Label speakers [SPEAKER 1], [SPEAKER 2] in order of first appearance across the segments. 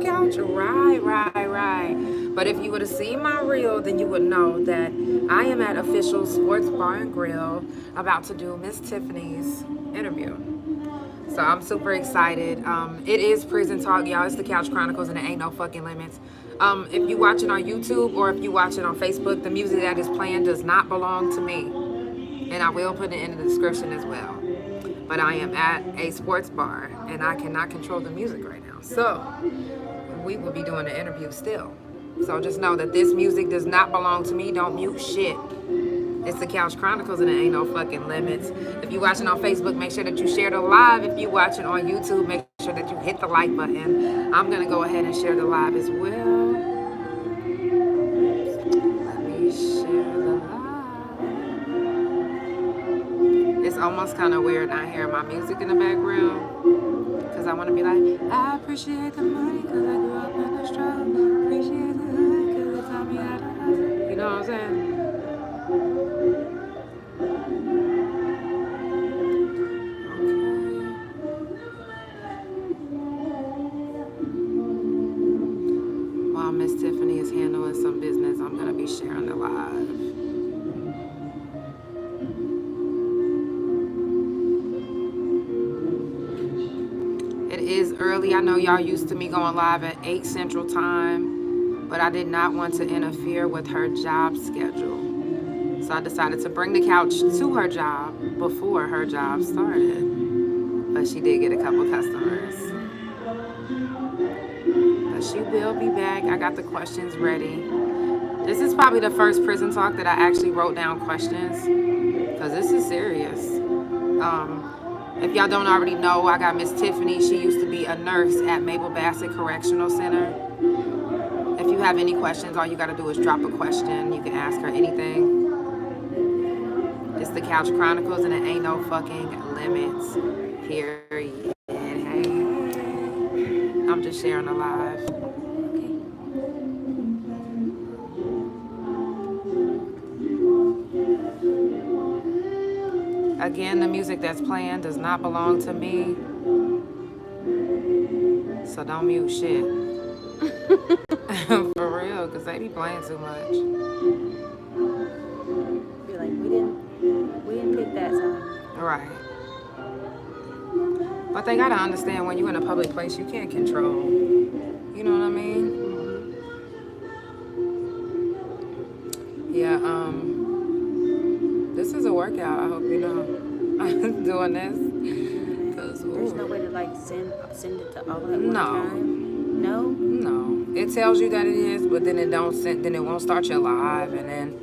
[SPEAKER 1] Couch? Right. But if you would have seen my reel, then you would know that I am at Official Sports Bar and Grill about to do Miss Tiffany's interview. So I'm super excited. It is Prison Talk, y'all. It's the Couch Chronicles and it ain't no fucking limits. If you watch it on YouTube or if you watch it on Facebook, the music that is playing does not belong to me. And I will put it in the description as well. But I am at a sports bar and I cannot control the music right now. So we will be doing the interview still. So just know that this music does not belong to me. Don't mute shit. It's the Couch Chronicles and it ain't no fucking limits. If you're watching on Facebook, make sure that you share the live. If you're watching on YouTube, make sure that you hit the like button. I'm going to go ahead and share the live as well. Let me share the live. It's almost kind of weird not hearing my music in the background. Because I want to be like, I appreciate the money because I grew up in the struggle. Appreciate the hood because it taught me how to hustle. You know what I'm saying? While Miss Tiffany is handling some business, I'm going to be sharing the live. It is early. I know y'all used to me going live at 8 Central Time, but I did not want to interfere with her job schedule. So I decided to bring the couch to her job before her job started. But she did get a couple customers. But she will be back. I got the questions ready. This is probably the first prison talk that I actually wrote down questions, because this is serious. If y'all don't already know, I got Miss Tiffany. She used to be a nurse at Mables Correctional Center. If you have any questions, all you got to do is drop a question. You can ask her anything. It's the Couch Chronicles and it ain't no fucking limits. Period. Hey. I'm just sharing the live. Again, the music that's playing does not belong to me. So don't mute shit. For real, because they be playing too much.
[SPEAKER 2] Be like, we didn't pick that song.
[SPEAKER 1] Right. But they gotta understand when you're in a public place, you can't control. You know what I mean? Yeah, this is a workout, I hope you know. I'm doing this.
[SPEAKER 2] There's no way to like send it to all at one
[SPEAKER 1] No.
[SPEAKER 2] time? No?
[SPEAKER 1] No. It tells you that it is, but then it won't start your live, and then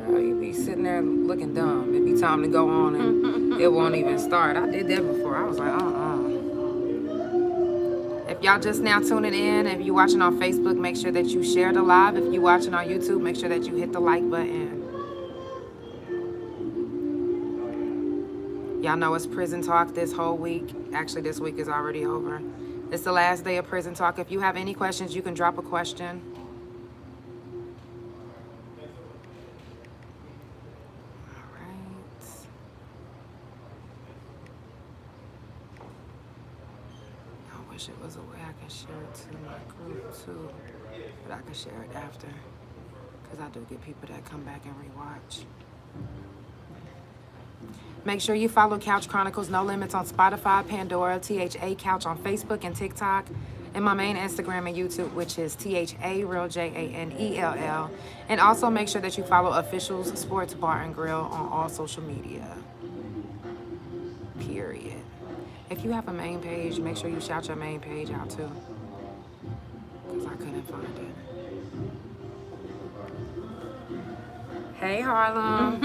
[SPEAKER 1] girl, you be sitting there looking dumb. It be time to go on and it won't even start. I did that before. I was like, If y'all just now tuning in, if you're watching on Facebook, make sure that you share the live. If you're watching on YouTube, make sure that you hit the like button. Y'all know it's Prison Talk this whole week. Actually, this week is already over. It's the last day of Prison Talk. If you have any questions, you can drop a question. All right. I wish it was a way I can share it to my group too, but I can share it after, because I do get people that come back and rewatch. Make sure you follow Couch Chronicles No Limits on Spotify, Pandora, THA Couch on Facebook and TikTok, and my main Instagram and YouTube, which is ThaRealJanell. And also make sure that you follow Officials Sports Bar and Grill on all social media. Period. If you have a main page, make sure you shout your main page out too, because I couldn't find it. Hey, Harlem.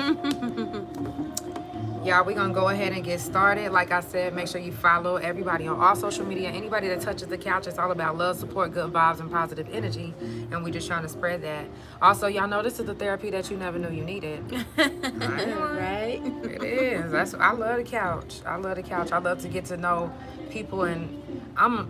[SPEAKER 1] Y'all, we're going to go ahead and get started. Like I said, make sure you follow everybody on all social media. Anybody that touches the couch, it's all about love, support, good vibes, and positive energy. And we're just trying to spread that. Also, y'all know this is the therapy that you never knew you needed.
[SPEAKER 2] Right?
[SPEAKER 1] It is. I love the couch. I love the couch. I love to get to know people. And I'm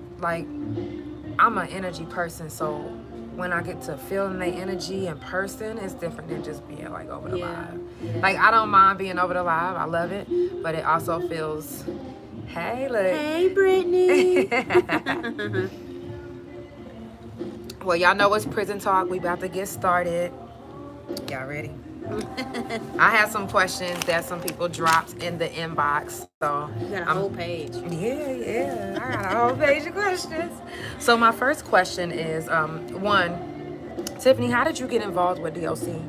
[SPEAKER 1] an energy person, so when I get to feeling their energy in person, it's different than just being like over the live. Like, I don't mind being over the live. I love it. But it also feels, hey, look.
[SPEAKER 2] Hey, Brittany.
[SPEAKER 1] Well, y'all know it's prison talk. We about to get started. Y'all ready? I have some questions that some people dropped in the inbox. So
[SPEAKER 2] You got a whole page.
[SPEAKER 1] Yeah. I got a whole page of questions. So my first question is, one, Tiffany, how did you get involved with DOC?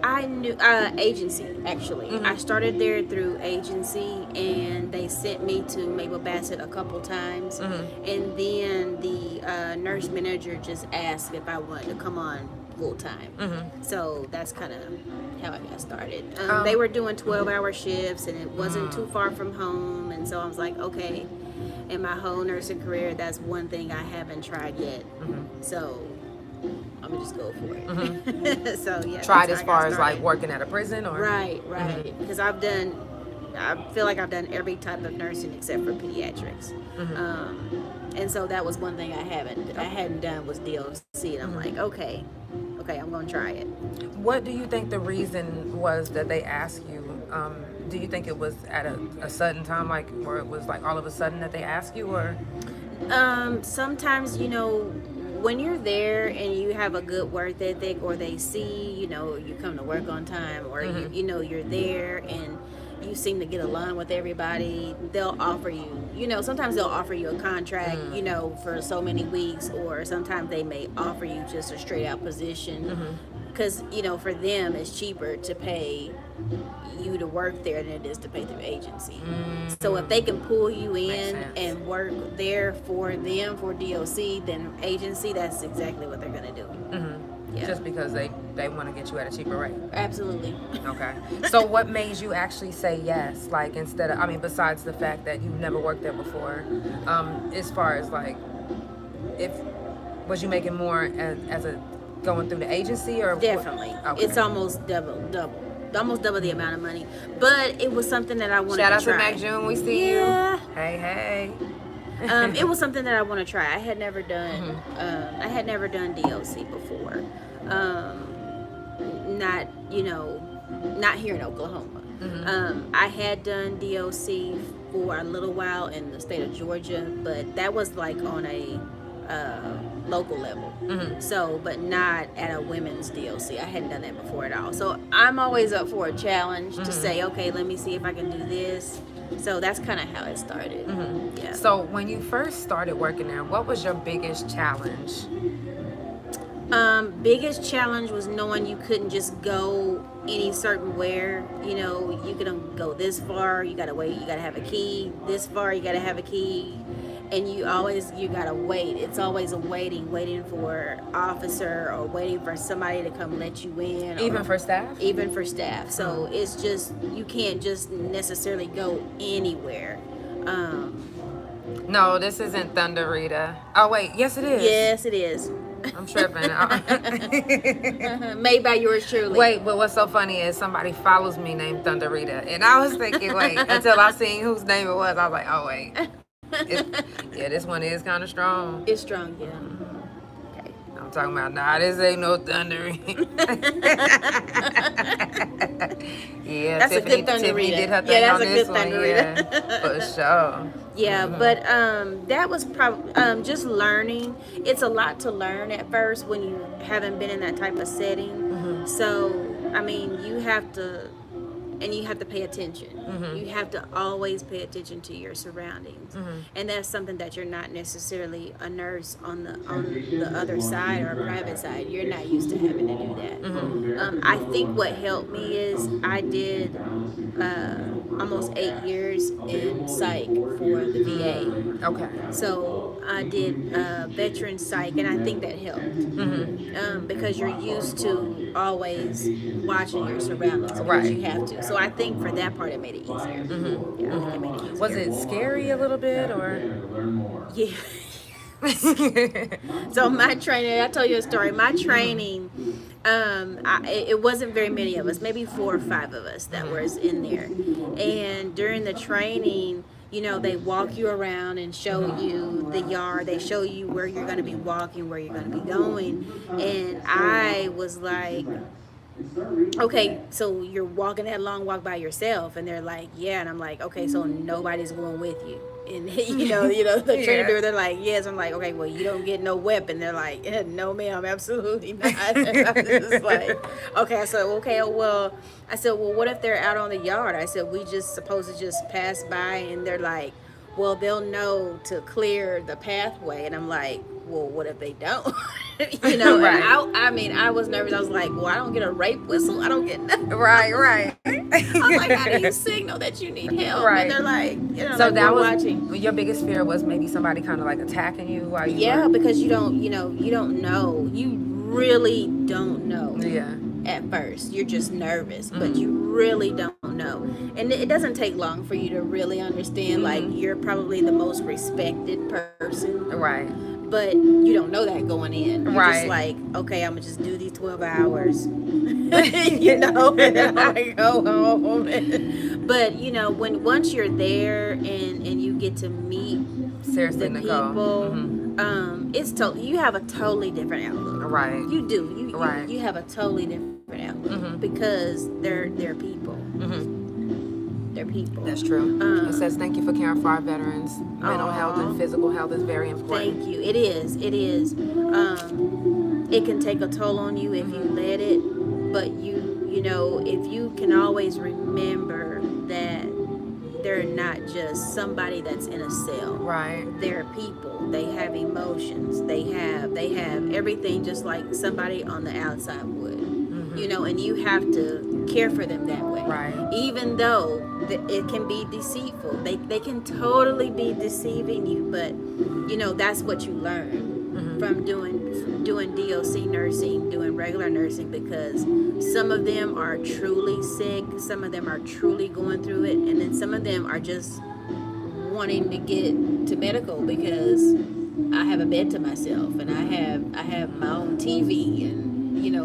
[SPEAKER 2] I knew agency actually.
[SPEAKER 1] Mm-hmm.
[SPEAKER 2] I started there through agency, and they sent me to Maple Bassett a couple times,
[SPEAKER 1] Mm-hmm.
[SPEAKER 2] and then the nurse manager just asked if I wanted to come on full time.
[SPEAKER 1] Mm-hmm.
[SPEAKER 2] So that's kind of how I got started. They were doing 12-hour shifts, and it wasn't too far from home, and so I was like, okay. In my whole nursing career, that's one thing I haven't tried yet.
[SPEAKER 1] Mm-hmm.
[SPEAKER 2] So I'm gonna just go for it.
[SPEAKER 1] Mm-hmm.
[SPEAKER 2] So yeah.
[SPEAKER 1] Tried
[SPEAKER 2] that's
[SPEAKER 1] as
[SPEAKER 2] how I
[SPEAKER 1] far
[SPEAKER 2] got
[SPEAKER 1] as like
[SPEAKER 2] started.
[SPEAKER 1] working at a prison, or
[SPEAKER 2] Right. Because I feel like I've done every type of nursing except for pediatrics. And so that was one thing I hadn't done was DOC, and I'm like, okay, I'm gonna try it.
[SPEAKER 1] What do you think the reason was that they asked you? Do you think it was at a sudden time, like, or it was like all of a sudden that they asked you, or?
[SPEAKER 2] Sometimes, when you're there and you have a good work ethic, or they see, you come to work on time, or you're there and you seem to get along with everybody, they'll offer you, sometimes they'll offer you a contract, for so many weeks, or sometimes they may offer you just a straight out position. Because, for them, it's cheaper to pay you to work there than it is to pay through agency. So if they can pull you in and work there for them, for DOC, then agency, that's exactly what they're going to do. Yeah.
[SPEAKER 1] Just because they want to get you at a cheaper rate?
[SPEAKER 2] Absolutely.
[SPEAKER 1] Okay. So what made you actually say yes? Like, instead of, besides the fact that you've never worked there before, as far as like, was you making more as a going through the agency, or
[SPEAKER 2] definitely?
[SPEAKER 1] Okay.
[SPEAKER 2] It's almost double the amount of money, but it was something that I wanted
[SPEAKER 1] Shout
[SPEAKER 2] to try.
[SPEAKER 1] out to Mac June, we see you. Hey.
[SPEAKER 2] It was something that I want to try. I had never done DOC before. Not here in Oklahoma. I had done DOC for a little while in the state of Georgia, but that was like on a local level. So, but not at a women's DOC. I hadn't done that before at all. So I'm always up for a challenge to say, okay, let me see if I can do this. So that's kind of how it started. Yeah.
[SPEAKER 1] So when you first started working there, what was your biggest challenge?
[SPEAKER 2] Biggest challenge was knowing you couldn't just go any certain where. You couldn't go this far. You gotta wait. You gotta have a key. This far, you gotta have a key. And you gotta wait. It's always waiting for officer, or waiting for somebody to come let you in.
[SPEAKER 1] Even for staff?
[SPEAKER 2] Even for staff. So it's just, you can't just necessarily go anywhere.
[SPEAKER 1] No, this isn't Thunder Rita. Oh wait, yes it is.
[SPEAKER 2] Yes, it is.
[SPEAKER 1] I'm tripping.
[SPEAKER 2] Made by yours truly.
[SPEAKER 1] Wait, but what's so funny is somebody follows me named Thunder Rita, and I was thinking, wait, until I seen whose name it was, I was like, oh wait. This one is kind of strong.
[SPEAKER 2] It's strong, yeah. Okay.
[SPEAKER 1] I'm talking about, this ain't no Thunder Rita. Yeah,
[SPEAKER 2] that's
[SPEAKER 1] Tiffany,
[SPEAKER 2] a good Thunder
[SPEAKER 1] Tiffany
[SPEAKER 2] Rita.
[SPEAKER 1] did her thing on this one.
[SPEAKER 2] Yeah,
[SPEAKER 1] for sure.
[SPEAKER 2] Yeah, but that was probably just learning. It's a lot to learn at first when you haven't been in that type of setting. So, you have to pay attention. You have to always pay attention to your surroundings, and that's something that you're not necessarily a nurse on the other side, or a private side. You're not used to having to do that. I think what helped me is I did almost 8 years in psych for the VA.
[SPEAKER 1] Okay.
[SPEAKER 2] So I did veteran psych, and I think that helped because you're used to always watching your surroundings because
[SPEAKER 1] Right.
[SPEAKER 2] you have to. So I think for that part, it made it easier. Yeah, I think it made it easier.
[SPEAKER 1] Was it scary a little bit, or?
[SPEAKER 2] Yeah. So my training, I tell you a story. My training, it wasn't very many of us, maybe 4 or 5 of us that was in there. And during the training, they walk you around and show you the yard. They show you where you're going to be walking, where you're going to be going. And I was like, okay, so you're walking that long walk by yourself? And they're like, yeah. And I'm like, okay, so nobody's going with you. And the trainer, they're like, yes. I'm like, okay, well, you don't get no weapon. They're like, no, ma'am, absolutely not. I was just like, okay. I said, well, what if they're out on the yard? I said, we just supposed to just pass by, and they're like, well, they'll know to clear the pathway. And I'm like, well, what if they don't?
[SPEAKER 1] Right.
[SPEAKER 2] And I was nervous. I was like, well, I don't get a rape whistle. I don't get nothing.
[SPEAKER 1] Right.
[SPEAKER 2] I was like, how do you signal that you need help?
[SPEAKER 1] Right.
[SPEAKER 2] And they're like,
[SPEAKER 1] So
[SPEAKER 2] like,
[SPEAKER 1] that was
[SPEAKER 2] watching.
[SPEAKER 1] your biggest fear, was maybe somebody kind of like attacking you while you
[SPEAKER 2] Yeah,
[SPEAKER 1] were...
[SPEAKER 2] because you don't know. You really don't know.
[SPEAKER 1] Yeah.
[SPEAKER 2] At first, you're just nervous, but you really don't know. And it doesn't take long for you to really understand. Like, you're probably the most respected person.
[SPEAKER 1] Right.
[SPEAKER 2] But you don't know that going in. You're
[SPEAKER 1] Right.
[SPEAKER 2] just like, okay, I'm gonna just do these 12 hours, and then I go home. But once you're there and you get to meet
[SPEAKER 1] Seriously,
[SPEAKER 2] the
[SPEAKER 1] Nicole.
[SPEAKER 2] people, you have a totally different outlook.
[SPEAKER 1] Right.
[SPEAKER 2] You do.
[SPEAKER 1] Right.
[SPEAKER 2] You have a totally different outlook because they're people. They're people.
[SPEAKER 1] That's true. It says, thank you for caring for our veterans. Mental health and physical health is very important.
[SPEAKER 2] Thank you. It is. It can take a toll on you if you let it, but if you can always remember that they're not just somebody that's in a cell.
[SPEAKER 1] Right.
[SPEAKER 2] They're people. They have emotions. They have everything just like somebody on the outside would. And you have to care for them that way.
[SPEAKER 1] Right.
[SPEAKER 2] Even though it can be deceitful. They can totally be deceiving you, but that's what you learn from doing DOC nursing, doing regular nursing, because some of them are truly sick, some of them are truly going through it, and then some of them are just wanting to get to medical because I have a bed to myself and I have my own TV, and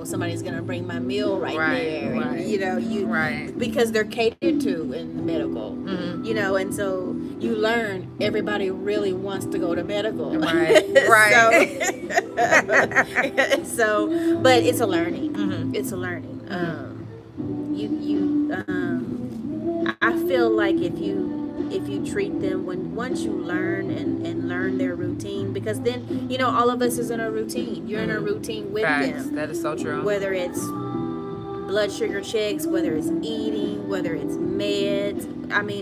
[SPEAKER 2] somebody's gonna bring my meal right there, and because they're catered to in the medical, and so you learn everybody really wants to go to medical,
[SPEAKER 1] right.
[SPEAKER 2] so but it's a learning. It's a learning. I feel like if you treat them once you learn and learn their routine, because then all of us is in a routine. You're in a routine with
[SPEAKER 1] Facts.
[SPEAKER 2] them.
[SPEAKER 1] That is so true.
[SPEAKER 2] Whether it's blood sugar checks, whether it's eating, whether it's meds,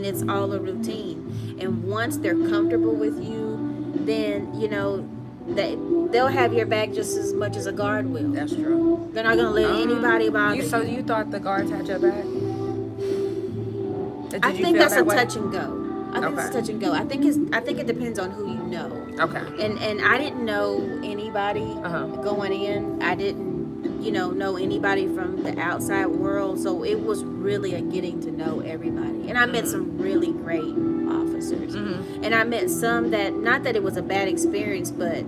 [SPEAKER 2] it's all a routine. And once they're comfortable with you, then they'll have your back just as much as a guard will.
[SPEAKER 1] That's true.
[SPEAKER 2] They're not gonna let anybody bother you.
[SPEAKER 1] So you thought the guards had your back?
[SPEAKER 2] I think that's a touch and go. I think
[SPEAKER 1] Okay.
[SPEAKER 2] it's touch and go. I think it depends on who you know.
[SPEAKER 1] Okay.
[SPEAKER 2] And I didn't know anybody going in. I didn't know anybody from the outside world. So it was really a getting to know everybody. And I met some really great officers. And I met some that, not that it was a bad experience, but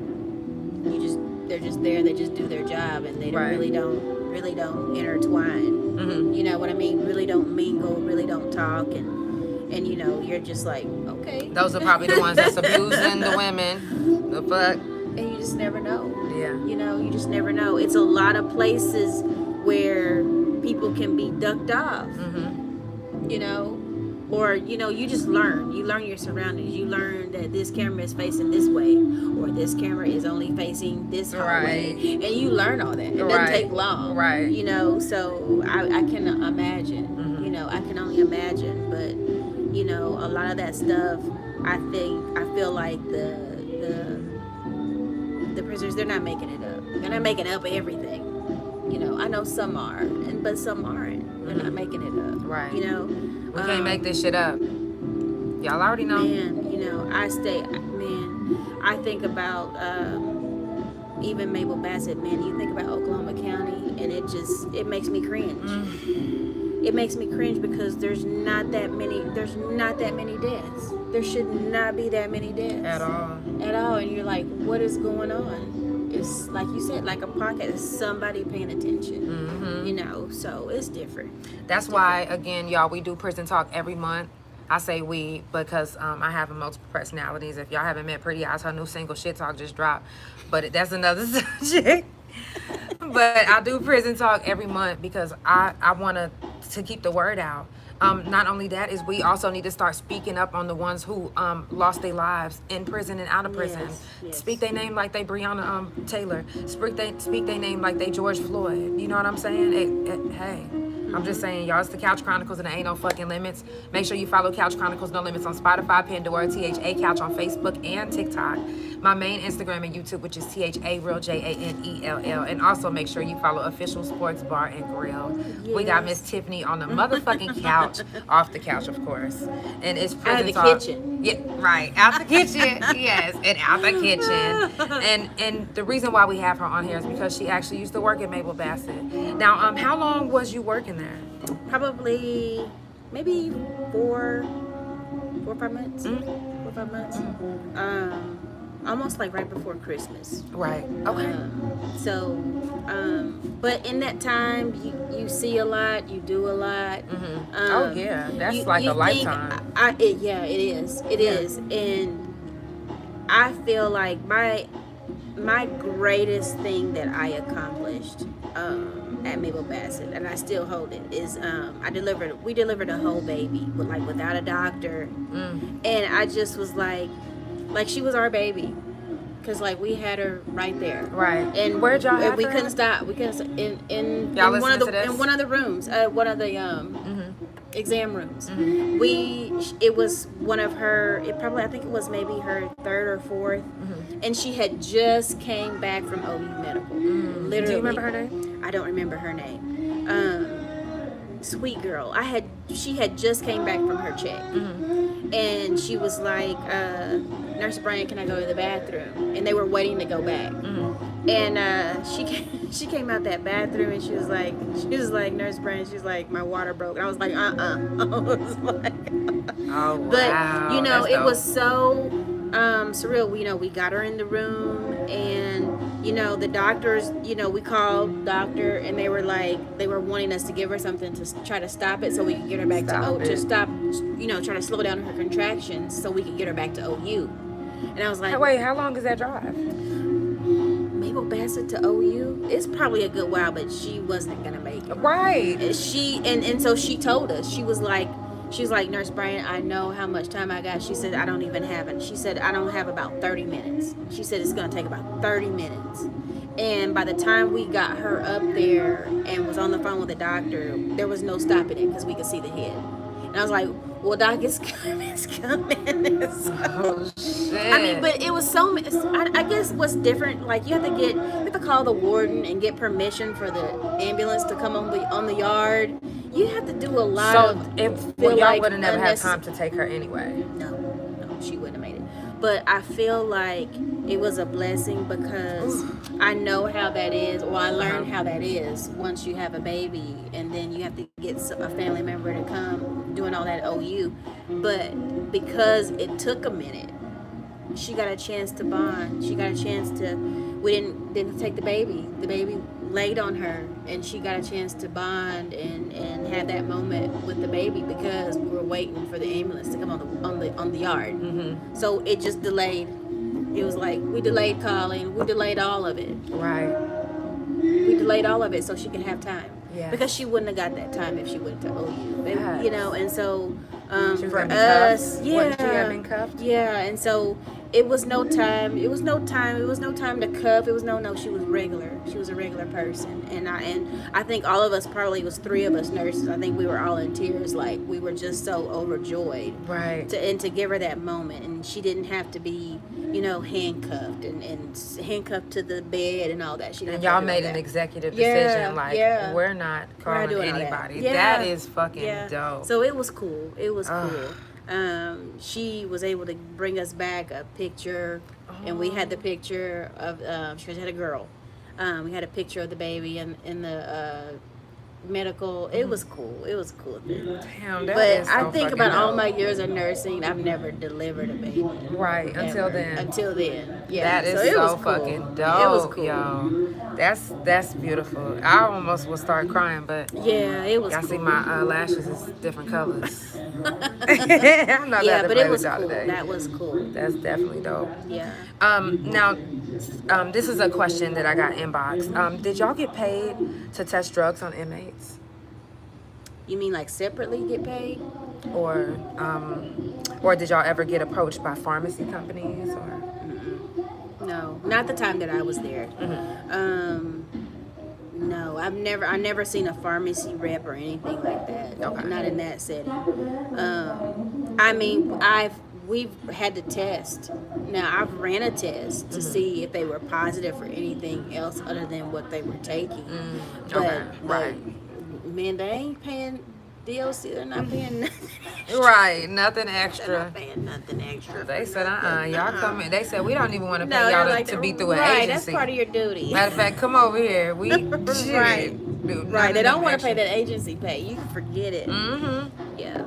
[SPEAKER 2] they're just there. They just do their job, and they really don't intertwine. You know what I mean? Really don't mingle. Really don't talk. And you're just like, okay.
[SPEAKER 1] Those are probably the ones that's abusing the women. The fuck.
[SPEAKER 2] And you just never know.
[SPEAKER 1] Yeah.
[SPEAKER 2] You just never know. It's a lot of places where people can be ducked off. Or you just learn. You learn your surroundings. You learn that this camera is facing this way, or this camera is only facing this hallway. And you learn all that. It doesn't take long.
[SPEAKER 1] Right.
[SPEAKER 2] So I can imagine. I can only imagine. But a lot of that stuff, I feel like the prisoners, they're not making it up. They're not making up everything. I know some are, but some aren't. They're not making it up.
[SPEAKER 1] Right.
[SPEAKER 2] We
[SPEAKER 1] can't make this shit up. Y'all already know.
[SPEAKER 2] Man, I think about even Mabel Bassett, man. You think about Oklahoma County, and it makes me cringe. It makes me cringe because there's not that many deaths. There should not be that many deaths. At all. And you're like, what is going on? It's like you said, like a pocket. Is somebody paying attention? So it's different.
[SPEAKER 1] That's why, again, y'all, we do prison talk every month. I say we because I have multiple personalities. If y'all haven't met Pretty Eyes, her new single Shit Talk just dropped. But that's another subject. But I do prison talk every month because I want to keep the word out. Not only that is we also need to start speaking up on the ones who lost their lives in prison and out of prison.
[SPEAKER 2] Yes.
[SPEAKER 1] Speak their name like they Breonna Taylor. Speak their name like they George Floyd. You know what I'm saying? Hey. I'm just saying, y'all, it's the Couch Chronicles and there ain't no fucking limits. Make sure you follow Couch Chronicles No Limits on Spotify, Pandora, THA Couch on Facebook and TikTok. My main Instagram and YouTube, which is ThaRealJanell. And also make sure you follow Official Sports Bar and Grill.
[SPEAKER 2] Yes.
[SPEAKER 1] We got Miss Tiffany on the motherfucking couch, off the couch, of course. And it's
[SPEAKER 2] Out of the kitchen.
[SPEAKER 1] Yeah, right. Out the kitchen. Yes, and out the kitchen. And the reason why we have her on here is because she actually used to work at Mables Bassett. Now, how long was you working there?
[SPEAKER 2] Probably maybe 4 or 5 months. 4 or 5 months. Almost like right before Christmas.
[SPEAKER 1] Right. Okay.
[SPEAKER 2] But in that time, you see a lot, you do a lot.
[SPEAKER 1] Oh yeah, that's like a lifetime.
[SPEAKER 2] It is. It is, and I feel like my greatest thing that I accomplished at Mables Bassett, and I still hold it, is we delivered a whole baby without a doctor, and I just was like she was our baby, because we had her right there.
[SPEAKER 1] Right.
[SPEAKER 2] And
[SPEAKER 1] where'd y'all have
[SPEAKER 2] we
[SPEAKER 1] her?
[SPEAKER 2] Couldn't stop. We couldn't stop. in one of the rooms, one of the exam rooms. It was one of her. I think it was maybe her 3rd or 4th, and she had just came back from OU Medical. Literally.
[SPEAKER 1] Do you remember her name?
[SPEAKER 2] I don't remember her name. Sweet girl. She had just came back from her check, and she was like, "Nurse Brian, can I go to the bathroom?" And they were waiting to go back, and she came out that bathroom, and she was like, "Nurse Brian," she's like, "My water broke." And I was like, I was like,
[SPEAKER 1] oh wow.
[SPEAKER 2] But
[SPEAKER 1] That's
[SPEAKER 2] it
[SPEAKER 1] dope.
[SPEAKER 2] was so surreal. We got her in the room, and the doctors, we called doctor, and they were wanting us to give her something to try to stop it so we could get her back try to slow down her contractions so we could get her back to OU. And I was like,
[SPEAKER 1] wait, how long is that drive?
[SPEAKER 2] Mables Bassett to OU? It's probably a good while, but she wasn't gonna make it.
[SPEAKER 1] Right.
[SPEAKER 2] And so she told us, she was like, "Nurse Brian, I know how much time I got." She said, "I don't even have it." She said, "I don't have about 30 minutes." She said, "It's going to take about 30 minutes. And by the time we got her up there and was on the phone with the doctor, there was no stopping it because we could see the head. And I was like, "Well, doc, it's coming, it's coming."
[SPEAKER 1] Oh shit.
[SPEAKER 2] I mean, but it was so. I guess what's different, you have to call the warden and get permission for the ambulance to come on the yard. You have to do a lot of.
[SPEAKER 1] Y'all would have never had time to take her anyway.
[SPEAKER 2] No, she wouldn't have made it. But I feel like it was a blessing because I know how that is, or I learned how that is once you have a baby and then you have to get a family member to come doing all that OU. But because it took a minute, she got a chance to bond. She got a chance to. We didn't take the baby. The baby laid on her, and she got a chance to bond and have that moment with the baby because we were waiting for the ambulance to come on the yard. So it just delayed. It was like we delayed calling. We delayed all of it.
[SPEAKER 1] Right.
[SPEAKER 2] We delayed all of it so she could have time.
[SPEAKER 1] Yeah.
[SPEAKER 2] Because she wouldn't have got that time if she went to OU.
[SPEAKER 1] Yes.
[SPEAKER 2] And so
[SPEAKER 1] She was
[SPEAKER 2] for
[SPEAKER 1] gonna be
[SPEAKER 2] us,
[SPEAKER 1] cuffed?
[SPEAKER 2] yeah,
[SPEAKER 1] Wouldn't she have been cuffed?
[SPEAKER 2] Yeah, and so it was no time. It was no time to cuff. It was no. She was regular. She was a regular person, and I think all of us, probably was 3 of us nurses. I think we were all in tears, like we were just so overjoyed,
[SPEAKER 1] Right.
[SPEAKER 2] to give her that moment, and she didn't have to be, handcuffed and handcuffed to the bed and all that. She didn't.
[SPEAKER 1] And
[SPEAKER 2] have
[SPEAKER 1] y'all
[SPEAKER 2] to do
[SPEAKER 1] made
[SPEAKER 2] all
[SPEAKER 1] an
[SPEAKER 2] that.
[SPEAKER 1] executive
[SPEAKER 2] Yeah,
[SPEAKER 1] decision, we're not calling
[SPEAKER 2] doing all that.
[SPEAKER 1] anybody.
[SPEAKER 2] Yeah.
[SPEAKER 1] That is fucking dope.
[SPEAKER 2] So it was cool. It was cool. She was able to bring us back a picture, and we had the picture of she had a girl. We had a picture of the baby in the medical. It was cool. It was a cool thing.
[SPEAKER 1] Damn, that
[SPEAKER 2] But
[SPEAKER 1] is so
[SPEAKER 2] I think
[SPEAKER 1] fucking
[SPEAKER 2] about all
[SPEAKER 1] dope.
[SPEAKER 2] my years of nursing, I've never delivered a baby.
[SPEAKER 1] Right, until
[SPEAKER 2] Ever.
[SPEAKER 1] then.
[SPEAKER 2] Until then, yeah.
[SPEAKER 1] That is
[SPEAKER 2] it was
[SPEAKER 1] so
[SPEAKER 2] cool.
[SPEAKER 1] fucking dope,
[SPEAKER 2] It was cool.
[SPEAKER 1] yo. That's beautiful. I almost will start crying, but
[SPEAKER 2] Yeah, it was
[SPEAKER 1] y'all
[SPEAKER 2] cool.
[SPEAKER 1] see my lashes is different colors. I'm not
[SPEAKER 2] Yeah,
[SPEAKER 1] about to
[SPEAKER 2] but
[SPEAKER 1] play
[SPEAKER 2] it was
[SPEAKER 1] with y'all
[SPEAKER 2] cool.
[SPEAKER 1] today.
[SPEAKER 2] That was cool.
[SPEAKER 1] That's definitely dope.
[SPEAKER 2] Yeah.
[SPEAKER 1] Now, this is a question that I got inboxed. Did y'all get paid to test drugs on inmates?
[SPEAKER 2] You mean like separately get paid?
[SPEAKER 1] Or did y'all ever get approached by pharmacy companies or?
[SPEAKER 2] No, not the time that I was there. No, I never seen a pharmacy rep or anything like that.
[SPEAKER 1] Okay.
[SPEAKER 2] Not in that setting. I mean, we've had to test. Now I've ran a test to see if they were positive for anything else other than what they were taking.
[SPEAKER 1] Okay, right.
[SPEAKER 2] Man, they ain't paying DLC. They're not paying nothing.
[SPEAKER 1] Right, nothing
[SPEAKER 2] They're
[SPEAKER 1] extra.
[SPEAKER 2] not paying nothing extra.
[SPEAKER 1] They
[SPEAKER 2] for
[SPEAKER 1] said,
[SPEAKER 2] nothing.
[SPEAKER 1] y'all come in. They said, we don't even want to pay
[SPEAKER 2] No,
[SPEAKER 1] y'all
[SPEAKER 2] they're like,
[SPEAKER 1] to be through an
[SPEAKER 2] right,
[SPEAKER 1] agency.
[SPEAKER 2] that's part of your duty.
[SPEAKER 1] Matter of fact, come over here. We
[SPEAKER 2] Right.
[SPEAKER 1] Dude,
[SPEAKER 2] Right, they don't want to pay that agency pay. You can forget it. Yeah,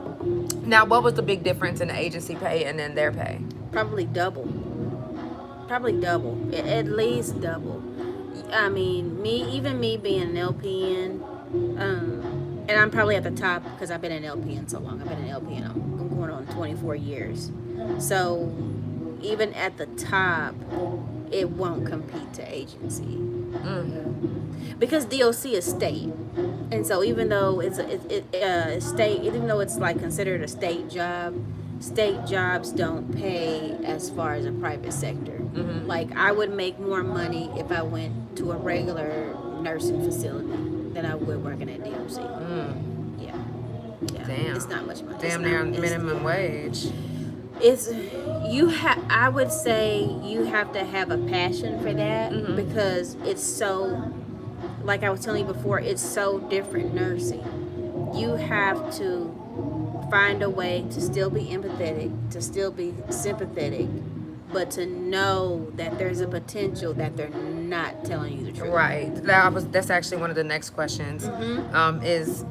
[SPEAKER 1] Now, what was the big difference in the agency pay and then their pay?
[SPEAKER 2] probably double. At least double. I mean, me being an LPN, and I'm probably at the top because I've been an LPN so long. I've been an LPN. I'm going on 24 years. So even at the top, it won't compete to agency. Because DOC is state, and so even though it's state, even though it's like considered a state job, state jobs don't pay as far as a private sector. Like I would make more money if I went to a regular nursing facility than I would working at DOC. Yeah.
[SPEAKER 1] Damn.
[SPEAKER 2] It's not much money.
[SPEAKER 1] Damn near minimum wage.
[SPEAKER 2] I would say you have to have a passion for that because it's so, like I was telling you before, it's so different nursing. You have to find a way to still be empathetic, to still be sympathetic, but to know that there's a potential that they're not telling you the truth.
[SPEAKER 1] Right. That's actually one of the next questions. Is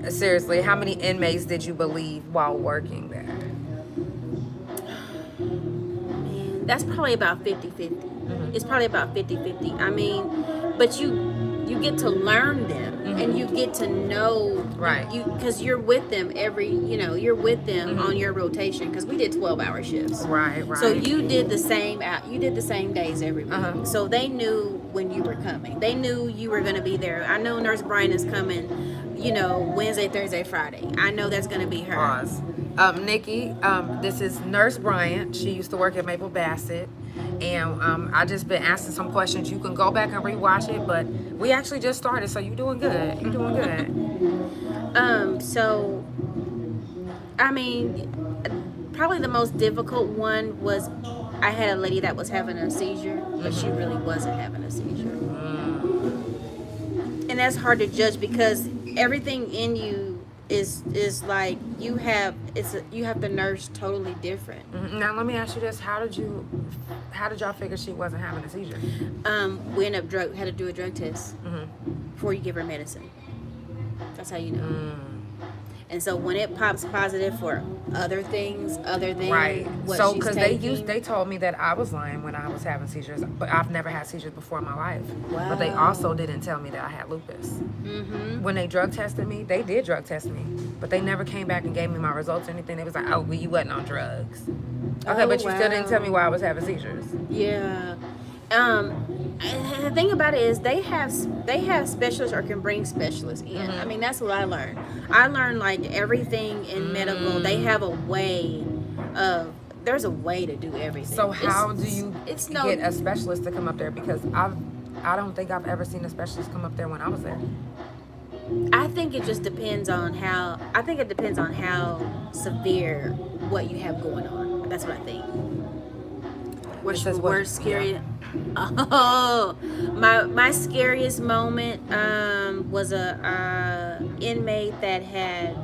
[SPEAKER 1] seriously, how many inmates did you believe while working there?
[SPEAKER 2] Man, that's probably about 50-50. It's probably about 50-50. I mean, but you get to learn them and you get to know,
[SPEAKER 1] right?
[SPEAKER 2] Because you're with them you're with them on your rotation because we did 12-hour shifts.
[SPEAKER 1] Right.
[SPEAKER 2] So you did the same days every week. So they knew when you were coming. They knew you were going to be there. I know Nurse Brian is coming, Wednesday, Thursday, Friday. I know that's going to be her.
[SPEAKER 1] Pause. Nikki, this is Nurse Bryant. She used to work at Maple Bassett. And I just been asking some questions. You can go back and rewatch it, but we actually just started, so you're doing good. You're doing good.
[SPEAKER 2] So, I mean, probably the most difficult one was I had a lady that was having a seizure, but she really wasn't having a seizure. And that's hard to judge because everything in you is like you have to nurse totally different.
[SPEAKER 1] Now let me ask you this: How did y'all figure she wasn't having a seizure?
[SPEAKER 2] We had to do a drug test before you give her medicine. That's how you know. And so when it pops positive for other things other than what
[SPEAKER 1] so
[SPEAKER 2] she's
[SPEAKER 1] because
[SPEAKER 2] taking,
[SPEAKER 1] they told me that I was lying when I was having seizures, but I've never had seizures before in my life.
[SPEAKER 2] Wow.
[SPEAKER 1] But they also didn't tell me that I had lupus. When they drug tested me, they did drug test me, but they never came back and gave me my results or anything. They was like, oh, well, you wasn't on drugs. Okay, but you still didn't tell me why I was having seizures.
[SPEAKER 2] Yeah. The thing about it is they have specialists or can bring specialists in. I mean, that's what I learned. I learned like everything in medical. They have there's a way to do everything.
[SPEAKER 1] So how do you get a specialist to come up there? Because I don't think I've ever seen a specialist come up there when I was there.
[SPEAKER 2] I think it just depends on how severe what you have going on. That's what I think. Worst scary. Oh, my scariest moment was a inmate that had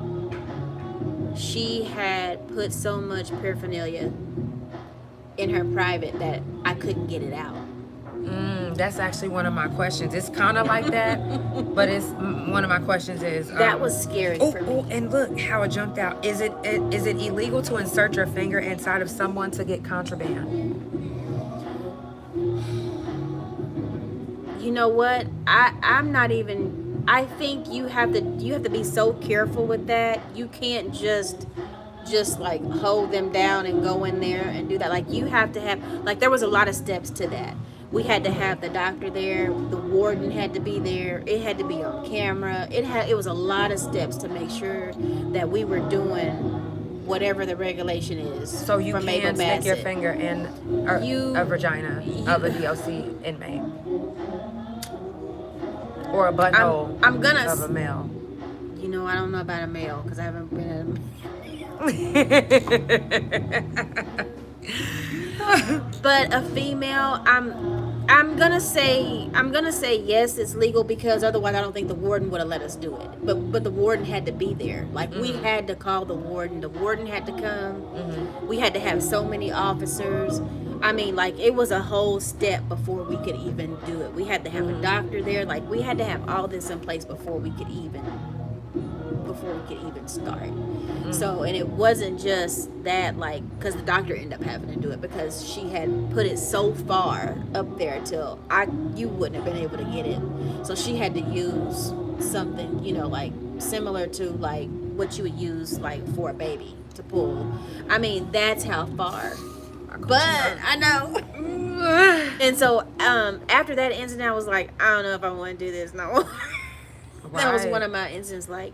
[SPEAKER 2] put so much paraphernalia in her private that I couldn't get it out.
[SPEAKER 1] That's actually one of my questions. It's kind of like that, but it's one of my questions is
[SPEAKER 2] that was scary for me.
[SPEAKER 1] And look how it jumped out. Is it illegal to insert your finger inside of someone to get contraband?
[SPEAKER 2] You know what? I'm not even. I think you have to be so careful with that. You can't just like hold them down and go in there and do that. Like you have to have, like there was a lot of steps to that. we had to have the doctor there. The warden had to be there. It had to be on camera. It was a lot of steps to make sure that we were doing whatever the regulation is.
[SPEAKER 1] So you
[SPEAKER 2] for
[SPEAKER 1] can't stick your finger in a vagina of a DOC inmate or a butthole of a male.
[SPEAKER 2] You know, I don't know about a male because I haven't been but a female, I'm gonna say yes, it's legal, because otherwise I don't think the warden would have let us do it. But the warden had to be there. Like we had to call the warden. The warden had to come. We had to have so many officers. I mean, like, it was a whole step before we could even do it. We had to have a doctor there. Like, we had to have all this in place before we could even start. So, and it wasn't just that, like, because the doctor ended up having to do it because she had put it so far up there till you wouldn't have been able to get it. So she had to use something, you know, like similar to like what you would use like for a baby to pull. I mean, that's how far. But I know. And so after that incident, I was like, I don't know if I want to do this no more. That was one of my incidents, like,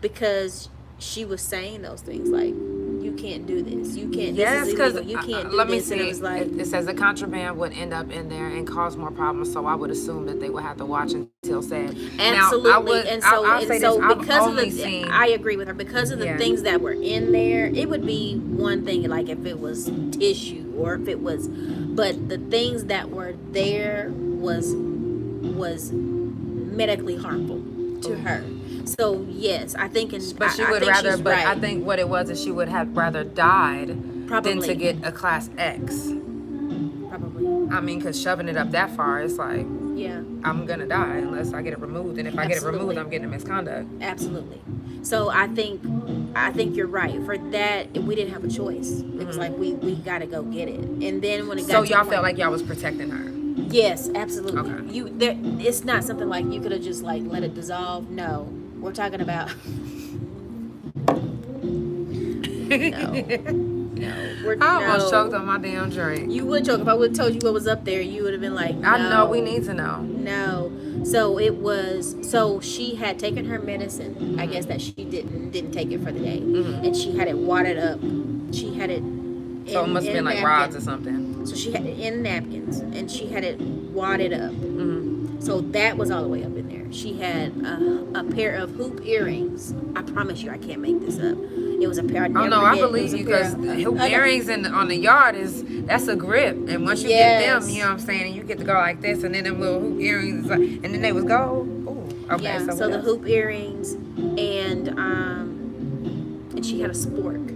[SPEAKER 2] because she was saying those things like, you can't do this, you can't.
[SPEAKER 1] Yes, because
[SPEAKER 2] you can't do
[SPEAKER 1] let me
[SPEAKER 2] this.
[SPEAKER 1] see.
[SPEAKER 2] And it was like,
[SPEAKER 1] it says the contraband would end up in there and cause more problems. So I would assume that they would have to watch until said.
[SPEAKER 2] Absolutely.
[SPEAKER 1] Now, I'll say this,
[SPEAKER 2] because of the, I agree with her, because of the things that were in there. It would be one thing like if it was tissue or if it was, but the things that were there was medically harmful to her. So yes, I think,
[SPEAKER 1] but she would rather. But right. I think what it was is she would have rather died than to get a class X.
[SPEAKER 2] Probably.
[SPEAKER 1] I mean, because shoving it up that far, it's like, yeah, I'm gonna die unless I get it removed, and if I get it removed, I'm getting a misconduct.
[SPEAKER 2] Absolutely. So I think you're right. For that, we didn't have a choice. It was like we got to go get it. And then when it got
[SPEAKER 1] to y'all felt like y'all was protecting her.
[SPEAKER 2] Yes, absolutely.
[SPEAKER 1] Okay.
[SPEAKER 2] It's not something like you could have just like let it dissolve. No. We're talking about no.
[SPEAKER 1] I almost choked on my damn drink.
[SPEAKER 2] You would choke if I would have told you what was up there. You would have been like, no.
[SPEAKER 1] I know, we need to know.
[SPEAKER 2] No. So it was. So she had taken her medicine. I guess that she didn't take it for the day, and she had it watered up. She had it.
[SPEAKER 1] So it must have been like rods or something.
[SPEAKER 2] So she had it in napkins, and she had it wadded up. So that was all the way up in there. She had a pair of hoop earrings. I promise you, I can't make this up. It was a pair. I
[SPEAKER 1] believe you, because hoop earrings on the yard that's a grip, and once you get them, you know what I'm saying, and you get to go like this, and then them little hoop earrings, and then they was gold. Ooh, okay.
[SPEAKER 2] Yeah. So the hoop earrings, and she had a spork.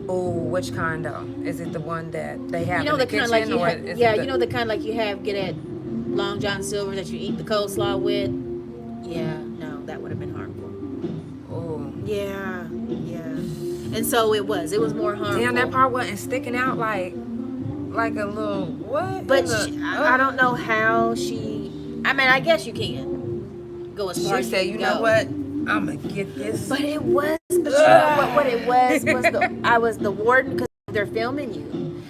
[SPEAKER 1] Oh, which kind though? Is it the one that they have
[SPEAKER 2] in the
[SPEAKER 1] kitchen,
[SPEAKER 2] like
[SPEAKER 1] or
[SPEAKER 2] you know the kind like you get at Long John Silver that you eat the coleslaw with? Yeah, no, that would have been harmful.
[SPEAKER 1] Oh.
[SPEAKER 2] Yeah. And so it was more harmful.
[SPEAKER 1] Damn, that part wasn't sticking out like a little what?
[SPEAKER 2] But I don't know how she. I mean, I guess you can go as far as
[SPEAKER 1] she said, you know what? I'm gonna get this.
[SPEAKER 2] But it was. But you know what it was the warden, because they're filming you,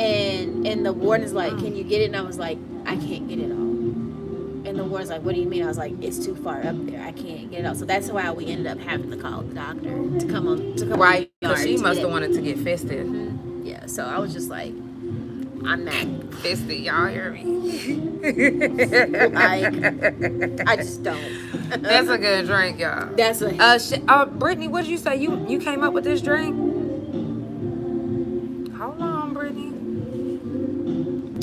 [SPEAKER 2] and the warden is like, can you get it? And I was like, I can't get it all. And the warden's like, what do you mean? I was like, it's too far up there. I can't get it all. So that's why we ended up having to call the doctor to come on.
[SPEAKER 1] Right, because she must have wanted to get fisted.
[SPEAKER 2] Yeah, so I was just like, I'm not
[SPEAKER 1] fisted. Y'all hear me?
[SPEAKER 2] I just don't.
[SPEAKER 1] That's a good drink, y'all.
[SPEAKER 2] That's a.
[SPEAKER 1] Brittany, what did you say? You came up with this drink? Hold on, Brittany.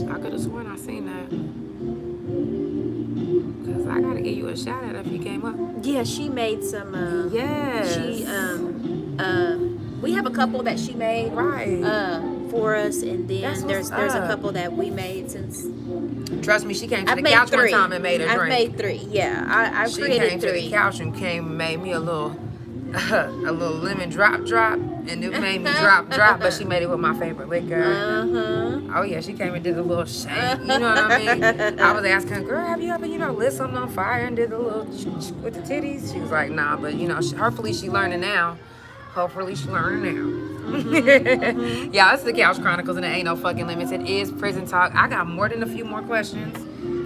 [SPEAKER 1] I could have sworn I seen that. Cause I gotta give you a shout out if you came up.
[SPEAKER 2] Yeah, she made some.
[SPEAKER 1] Yes.
[SPEAKER 2] She we have a couple that she made.
[SPEAKER 1] Right.
[SPEAKER 2] For us, and then there's a couple that we made since.
[SPEAKER 1] Trust me, she came to the couch one time and made a drink.
[SPEAKER 2] I've made 3. Yeah, I created 3.
[SPEAKER 1] She came to the couch and made me a little lemon drop, and it made me drop. But she made it with my favorite liquor. Oh yeah, she came and did a little shake. You know what I mean? I was asking her, girl, have you ever lit something on fire and did a little with the titties? She was like, nah, but hopefully she learning now. Hopefully she learned now. Yeah, it's the Couch Chronicles and it ain't no fucking limits. It is prison talk. I got more than a few more questions.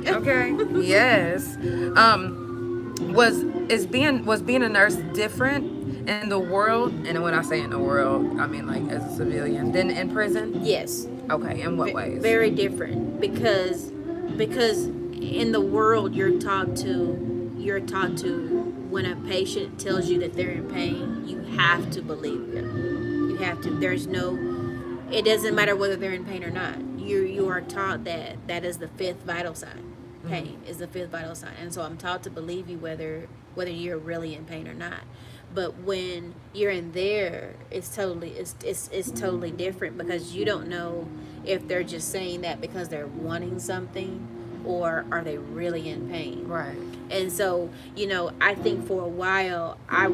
[SPEAKER 1] Okay. Yes. Was being a nurse different in the world? And when I say in the world, I mean like as a civilian, than in prison?
[SPEAKER 2] Yes.
[SPEAKER 1] Okay. In what ways?
[SPEAKER 2] Very different because in the world you're taught to when a patient tells you that they're in pain, you have to believe them. You have to. It doesn't matter whether they're in pain or not. You are taught that is the fifth vital sign. Pain is the fifth vital sign, and so I'm taught to believe you whether you're really in pain or not. But when you're in there, it's totally different because you don't know if they're just saying that because they're wanting something or are they really in pain.
[SPEAKER 1] Right.
[SPEAKER 2] And so, I think for a while I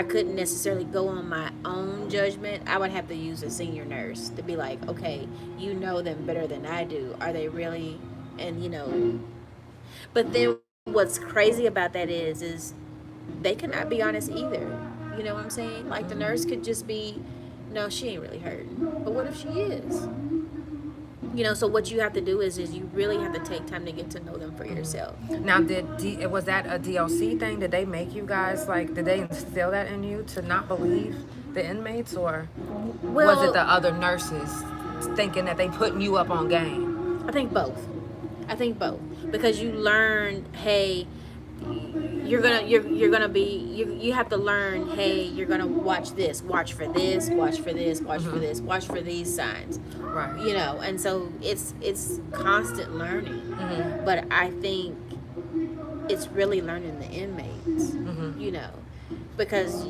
[SPEAKER 2] couldn't necessarily go on my own judgment. I would have to use a senior nurse to be like, okay, you know them better than I do. Are they really? And but then what's crazy about that is they cannot be honest either. You know what I'm saying? Like the nurse could just be, no, she ain't really hurting. But what if she is? So what you have to do is you really have to take time to get to know them for yourself.
[SPEAKER 1] Now, was that a DOC thing? Did they make you guys, did they instill that in you to not believe the inmates? Or was it the other nurses thinking that they putting you up on game?
[SPEAKER 2] I think both. Because you learn, hey, you have to learn, hey, you're gonna watch this, watch for this, watch for this, watch for this, watch for these signs.
[SPEAKER 1] Right.
[SPEAKER 2] And so it's constant learning. But I think it's really learning the inmates. Because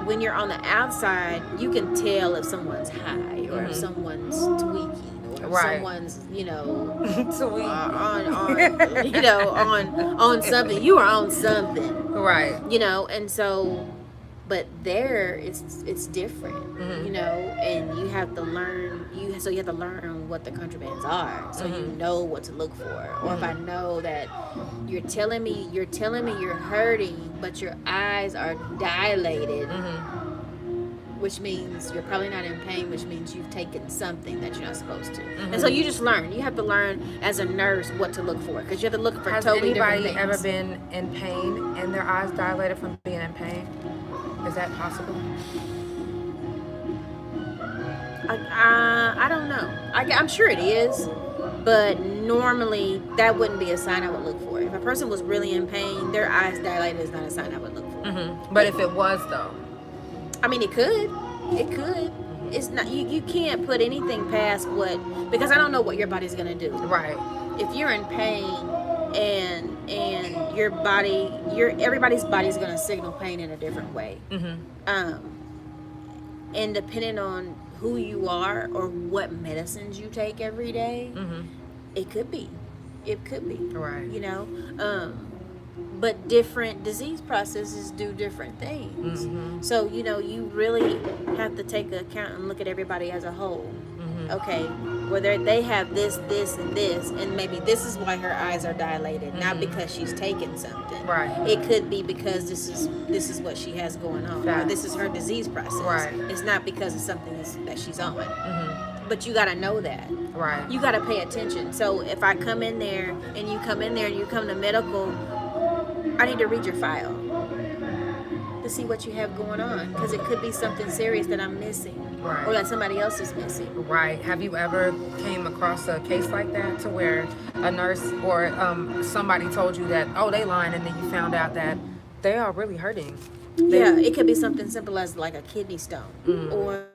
[SPEAKER 2] when you're on the outside, you can tell if someone's high or if someone's tweaking.
[SPEAKER 1] Right.
[SPEAKER 2] Someone's, on something. You are on something.
[SPEAKER 1] Right.
[SPEAKER 2] And so, but there it's different, and you have to learn. So you have to learn what the contrabands are, so you know what to look for. Or if I know that you're telling me you're hurting, but your eyes are dilated. Which means you're probably not in pain, which means you've taken something that you're not supposed to. And so you just learn. You have to learn as a nurse what to look for, because you have to look for totally different things.
[SPEAKER 1] Has anybody ever been in pain and their eyes dilated from being in pain? Is that possible?
[SPEAKER 2] I don't know. I'm sure it is, but normally that wouldn't be a sign I would look for. If a person was really in pain, their eyes dilated is not a sign I would look for.
[SPEAKER 1] But if it was, though?
[SPEAKER 2] I mean, it could. It's not. You can't put anything past because I don't know what your body's gonna do.
[SPEAKER 1] Right.
[SPEAKER 2] If you're in pain and your body, everybody's body's gonna signal pain in a different way. And depending on who you are or what medicines you take every day, it could be.
[SPEAKER 1] Right.
[SPEAKER 2] But different disease processes do different things. So, you really have to take account and look at everybody as a whole. Okay, whether they have this, and this, and maybe this is why her eyes are dilated, not because she's taken something.
[SPEAKER 1] Right.
[SPEAKER 2] It could be because this is what she has going on. Or this is her disease process.
[SPEAKER 1] Right.
[SPEAKER 2] It's not because of something that she's on. But you got to know that.
[SPEAKER 1] Right.
[SPEAKER 2] You got to pay attention. So if I come in there and you come to medical, I need to read your file to see what you have going on, because it could be something serious that I'm missing, or that somebody else is missing.
[SPEAKER 1] Right. Have you ever came across a case like that to where a nurse or somebody told you that, oh, they lying, and then you found out that they are really hurting?
[SPEAKER 2] It could be something simple as like a kidney stone, or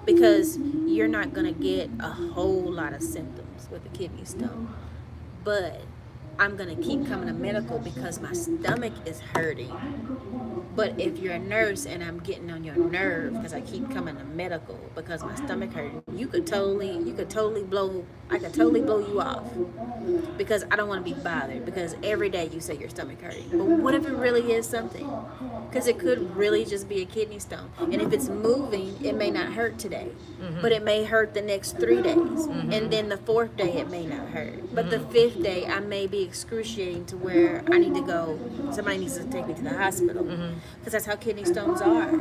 [SPEAKER 2] because you're not going to get a whole lot of symptoms with a kidney stone, but I'm going to keep coming to medical because my stomach is hurting. But if you're a nurse and I'm getting on your nerve because I keep coming to medical because my stomach hurting, you could totally blow I could totally blow you off because I don't want to be bothered because every day you say your stomach hurting. But what if it really is something? Because it could really just be a kidney stone. And if it's moving, it may not hurt today, but it may hurt the next 3 days. And then the 4th day, it may not hurt. But the 5th day, I may be excruciating to where I need to go. Somebody needs to take me to the hospital because that's how kidney stones are.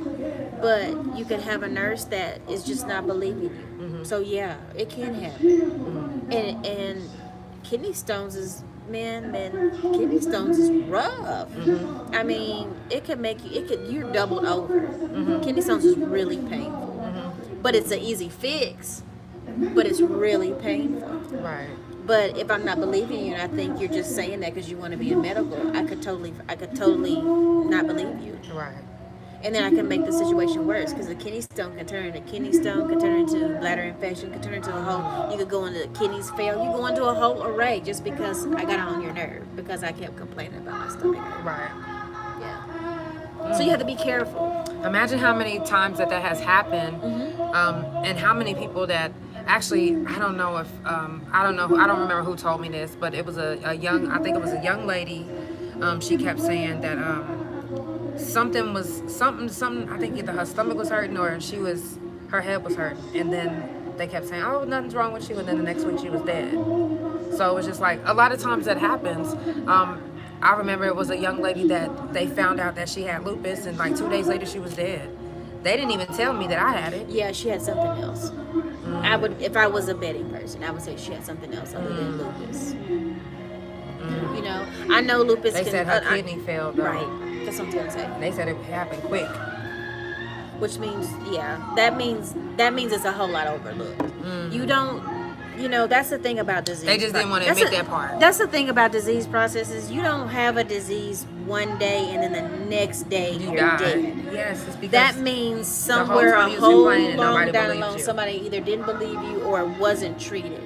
[SPEAKER 2] But you could have a nurse that is just not believing you. So yeah, it can happen. And kidney stones is kidney stones is rough. I mean, you're doubled over. Kidney stones is really painful. But it's an easy fix. But it's really painful.
[SPEAKER 1] Right.
[SPEAKER 2] But if I'm not believing you and I think you're just saying that because you want to be in medical, I could totally not believe you.
[SPEAKER 1] Right.
[SPEAKER 2] And then I can make the situation worse because the kidney stone can turn into kidney stone, can turn into bladder infection, can turn into a whole, you could go into kidneys fail, you go into a whole array just because I got on your nerve because I kept complaining about my stomach.
[SPEAKER 1] Right.
[SPEAKER 2] Yeah. So you have to be careful.
[SPEAKER 1] Imagine how many times that has happened, and how many people that actually, I don't remember who told me this, but it was a young lady. She kept saying that something, I think either her stomach was hurting or her head was hurting, and then they kept saying, oh, nothing's wrong with you, and then the next week she was dead. So it was just like, a lot of times that happens. I remember it was a young lady that they found out that she had lupus, and like 2 days later she was dead. They didn't even tell me that I had it.
[SPEAKER 2] Yeah, she had something else. I would, if I was a betting person, I would say she had something else other than lupus. You know, I know lupus.
[SPEAKER 1] They said her kidney failed, though.
[SPEAKER 2] Right. That's what I'm trying to say.
[SPEAKER 1] They said it happened quick.
[SPEAKER 2] Which means, that means it's a whole lot overlooked. You don't. That's the thing about disease.
[SPEAKER 1] They just didn't want to admit that part.
[SPEAKER 2] That's the thing about disease processes. You don't have a disease one day and then the next day you're dead.
[SPEAKER 1] Yes, it's because
[SPEAKER 2] that means somewhere a whole long down the line somebody either didn't believe you or wasn't treated.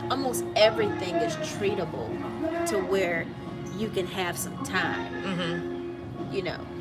[SPEAKER 2] Almost everything is treatable to where you can have some time.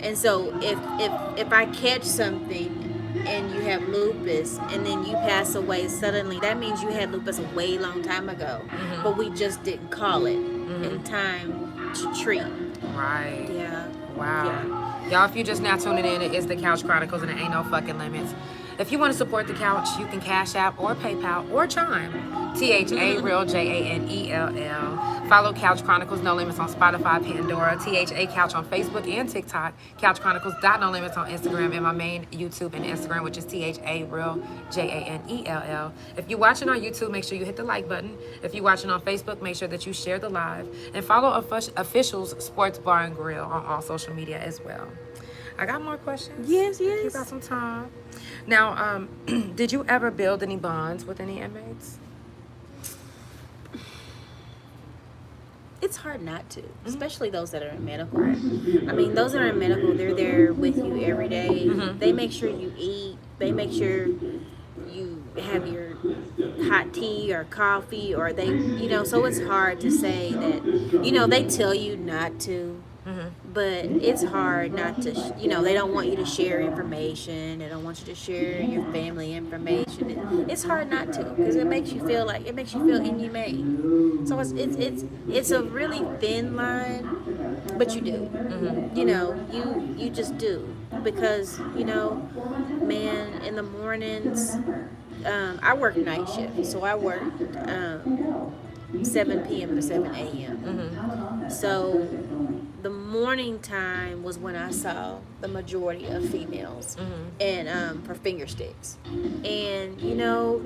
[SPEAKER 2] And so if I catch something and you have lupus and then you pass away suddenly, that means you had lupus a way long time ago, but we just didn't call it in time to treat.
[SPEAKER 1] Right.
[SPEAKER 2] Yeah.
[SPEAKER 1] Wow.
[SPEAKER 2] Yeah.
[SPEAKER 1] Y'all, if you're just now tuning in, it is the Couch Chronicles and it ain't no fucking limits. If you want to support the couch, you can Cash App or PayPal or Chime. ThaRealJanell. Follow Couch Chronicles No Limits on Spotify, Pandora, THA Couch on Facebook and TikTok, Couch Chronicles No Limits on Instagram, and my main YouTube and Instagram, which is ThaRealJanell. If you're watching on YouTube, make sure you hit the like button. If you're watching on Facebook, make sure that you share the live. And follow Officials Sports Bar and Grill on all social media as well. I got more questions.
[SPEAKER 2] Yes.
[SPEAKER 1] You got some time. Now, did you ever build any bonds with any inmates?
[SPEAKER 2] It's hard not to, especially those that are in medical. I mean, those that are in medical, they're there with you every day. They make sure you eat. They make sure you have your hot tea or coffee, or so it's hard to say that, they tell you not to. But it's hard not to, they don't want you to share information. They don't want you to share your family information. It's hard not to because it makes you feel inhumane. So it's a really thin line, but you do. You just do because, man, in the mornings, I work night shift. So I work 7 p.m. to 7 a.m. So the morning time was when I saw the majority of females and for finger sticks. And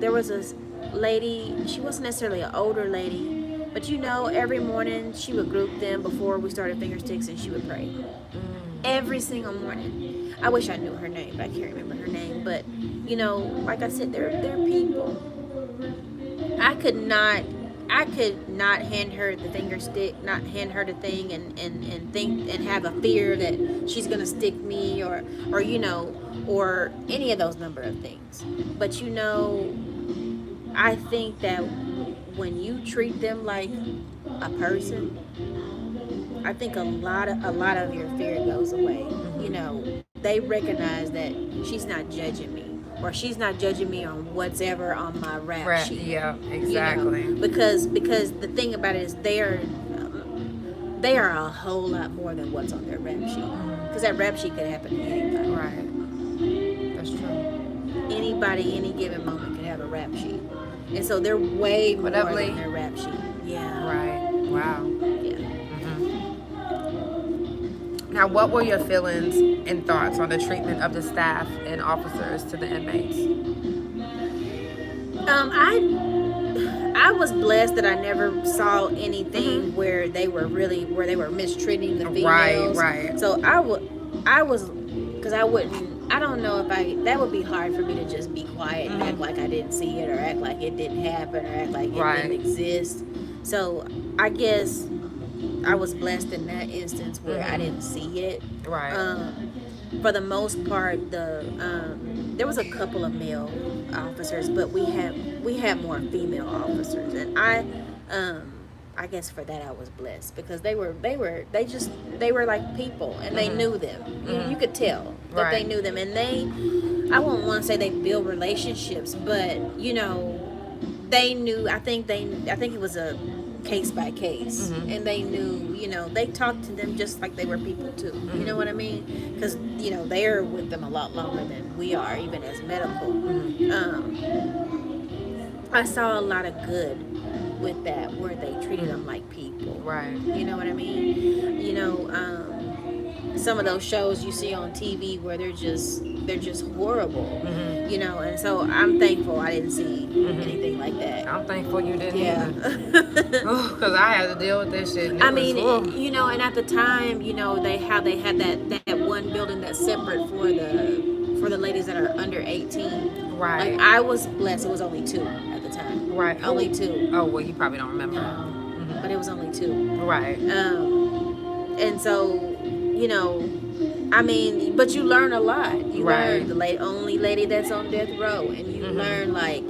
[SPEAKER 2] there was a lady, she wasn't necessarily an older lady, but every morning she would group them before we started finger sticks and she would pray. Every single morning. I wish I knew her name, but I can't remember her name. But like I said, they're people. I could not hand her the finger stick, not hand her the thing and think and have a fear that she's gonna stick me or any of those number of things. But I think that when you treat them like a person, I think a lot of your fear goes away. They recognize that she's not judging me or she's not judging me on what's ever on my rap sheet.
[SPEAKER 1] Yeah, exactly.
[SPEAKER 2] You know? Because the thing about it is they are a whole lot more than what's on their rap sheet. Because that rap sheet could happen to anybody.
[SPEAKER 1] Right. That's true.
[SPEAKER 2] Anybody, any given moment could have a rap sheet. And so they're way more than their rap sheet. Yeah.
[SPEAKER 1] Right. Wow.
[SPEAKER 2] Yeah.
[SPEAKER 1] Now, what were your feelings and thoughts on the treatment of the staff and officers to the inmates?
[SPEAKER 2] I was blessed that I never saw anything where they were mistreating the females.
[SPEAKER 1] Right.
[SPEAKER 2] So because I don't know if that would be hard for me to just be quiet and act like I didn't see it, or act like it didn't happen, or act like it didn't exist. So I guess I was blessed in that instance where I didn't see it.
[SPEAKER 1] Right.
[SPEAKER 2] For the most part, there was a couple of male officers, but we had more female officers, and I guess for that I was blessed, because they were like people, and they knew them. You could tell that they knew them, and I won't want to say they build relationships, but you know, they knew. I think it was a case by case, and they knew, you know, they talked to them just like they were people too. You know what I mean? Because you know, they're with them a lot longer than we are, even as medical. I saw a lot of good with that, where they treated them like people.
[SPEAKER 1] Right.
[SPEAKER 2] You know what I mean? You know, some of those shows you see on TV where they're just horrible. You know, and so I'm thankful I didn't see anything like that.
[SPEAKER 1] I'm thankful you didn't.
[SPEAKER 2] Yeah.
[SPEAKER 1] Because I had to deal with that shit.
[SPEAKER 2] I mean, you know, and at the time, you know, they had that one building that's separate for the ladies that are under 18.
[SPEAKER 1] Right.
[SPEAKER 2] Like, I was blessed. It was only 2 at the time.
[SPEAKER 1] Right.
[SPEAKER 2] Only 2.
[SPEAKER 1] Oh, well, you probably don't remember.
[SPEAKER 2] But it was only 2.
[SPEAKER 1] Right.
[SPEAKER 2] And so, you know, I mean, but you learn a lot. You learn the only lady that's on death row, and you learn, like,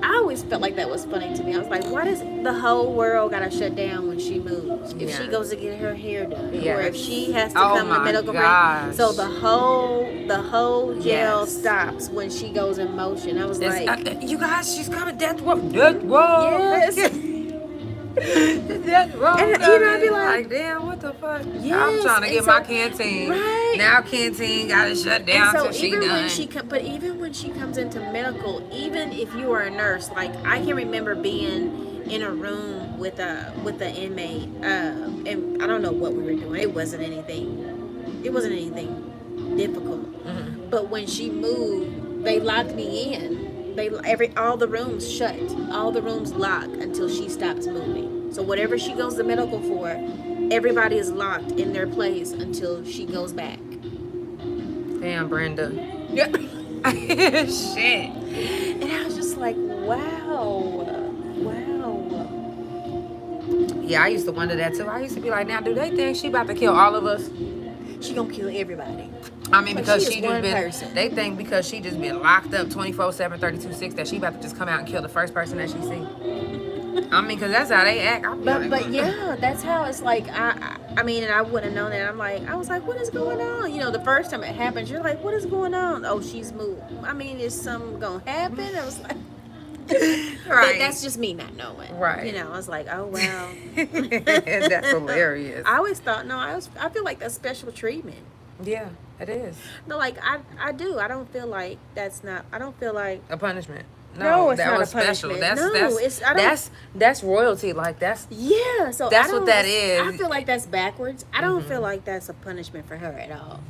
[SPEAKER 2] I always felt like that was funny to me. I was like, why does the whole world gotta shut down when she moves? If she goes to get her hair done, or if she has to come to medical break, so the whole jail stops when she goes in motion. I was like,
[SPEAKER 1] you guys, she's coming death row. Death row.
[SPEAKER 2] Yes.
[SPEAKER 1] Death row.
[SPEAKER 2] And you know, I'd be like,
[SPEAKER 1] damn, what the fuck?
[SPEAKER 2] Yes.
[SPEAKER 1] I'm trying to get my canteen.
[SPEAKER 2] Right.
[SPEAKER 1] Now canteen gotta shut down
[SPEAKER 2] so
[SPEAKER 1] till she done.
[SPEAKER 2] But even when she comes into medical, even if you are a nurse, like, I can remember being in a room with the inmate, and I don't know what we were doing. It wasn't anything difficult. But when she moved, they locked me in. All the rooms shut, all the rooms lock until she stops moving. So whatever she goes to medical for, everybody is locked in their place until she goes back.
[SPEAKER 1] Damn, Brenda.
[SPEAKER 2] Yeah.
[SPEAKER 1] Shit.
[SPEAKER 2] And I was just like, wow.
[SPEAKER 1] Yeah, I used to wonder that too. I used to be like, now, do they think she about to kill all of us?
[SPEAKER 2] She gonna kill everybody.
[SPEAKER 1] I mean, because she
[SPEAKER 2] just been,
[SPEAKER 1] person. They think because she just been locked up 24/7, 32/6 that she about to just come out and kill the first person that she see. I mean, because that's how they act.
[SPEAKER 2] But yeah, that's how it's like. I mean, and I wouldn't have known that. I was like, what is going on? You know, the first time it happens, you're like, what is going on? Oh, she's moved. I mean, is something gonna happen? I was like, but that's just me not knowing. Right. You know, I was like, oh wow.
[SPEAKER 1] That's hilarious.
[SPEAKER 2] I always thought, I feel like that's special treatment.
[SPEAKER 1] Yeah, it is.
[SPEAKER 2] No, like I do. I don't feel like I don't feel like
[SPEAKER 1] a punishment.
[SPEAKER 2] No, it's
[SPEAKER 1] that
[SPEAKER 2] not
[SPEAKER 1] was
[SPEAKER 2] a punishment.
[SPEAKER 1] special. That's royalty. Like that's
[SPEAKER 2] So
[SPEAKER 1] that's what that is.
[SPEAKER 2] I feel like that's backwards. I don't feel like that's a punishment for her at all.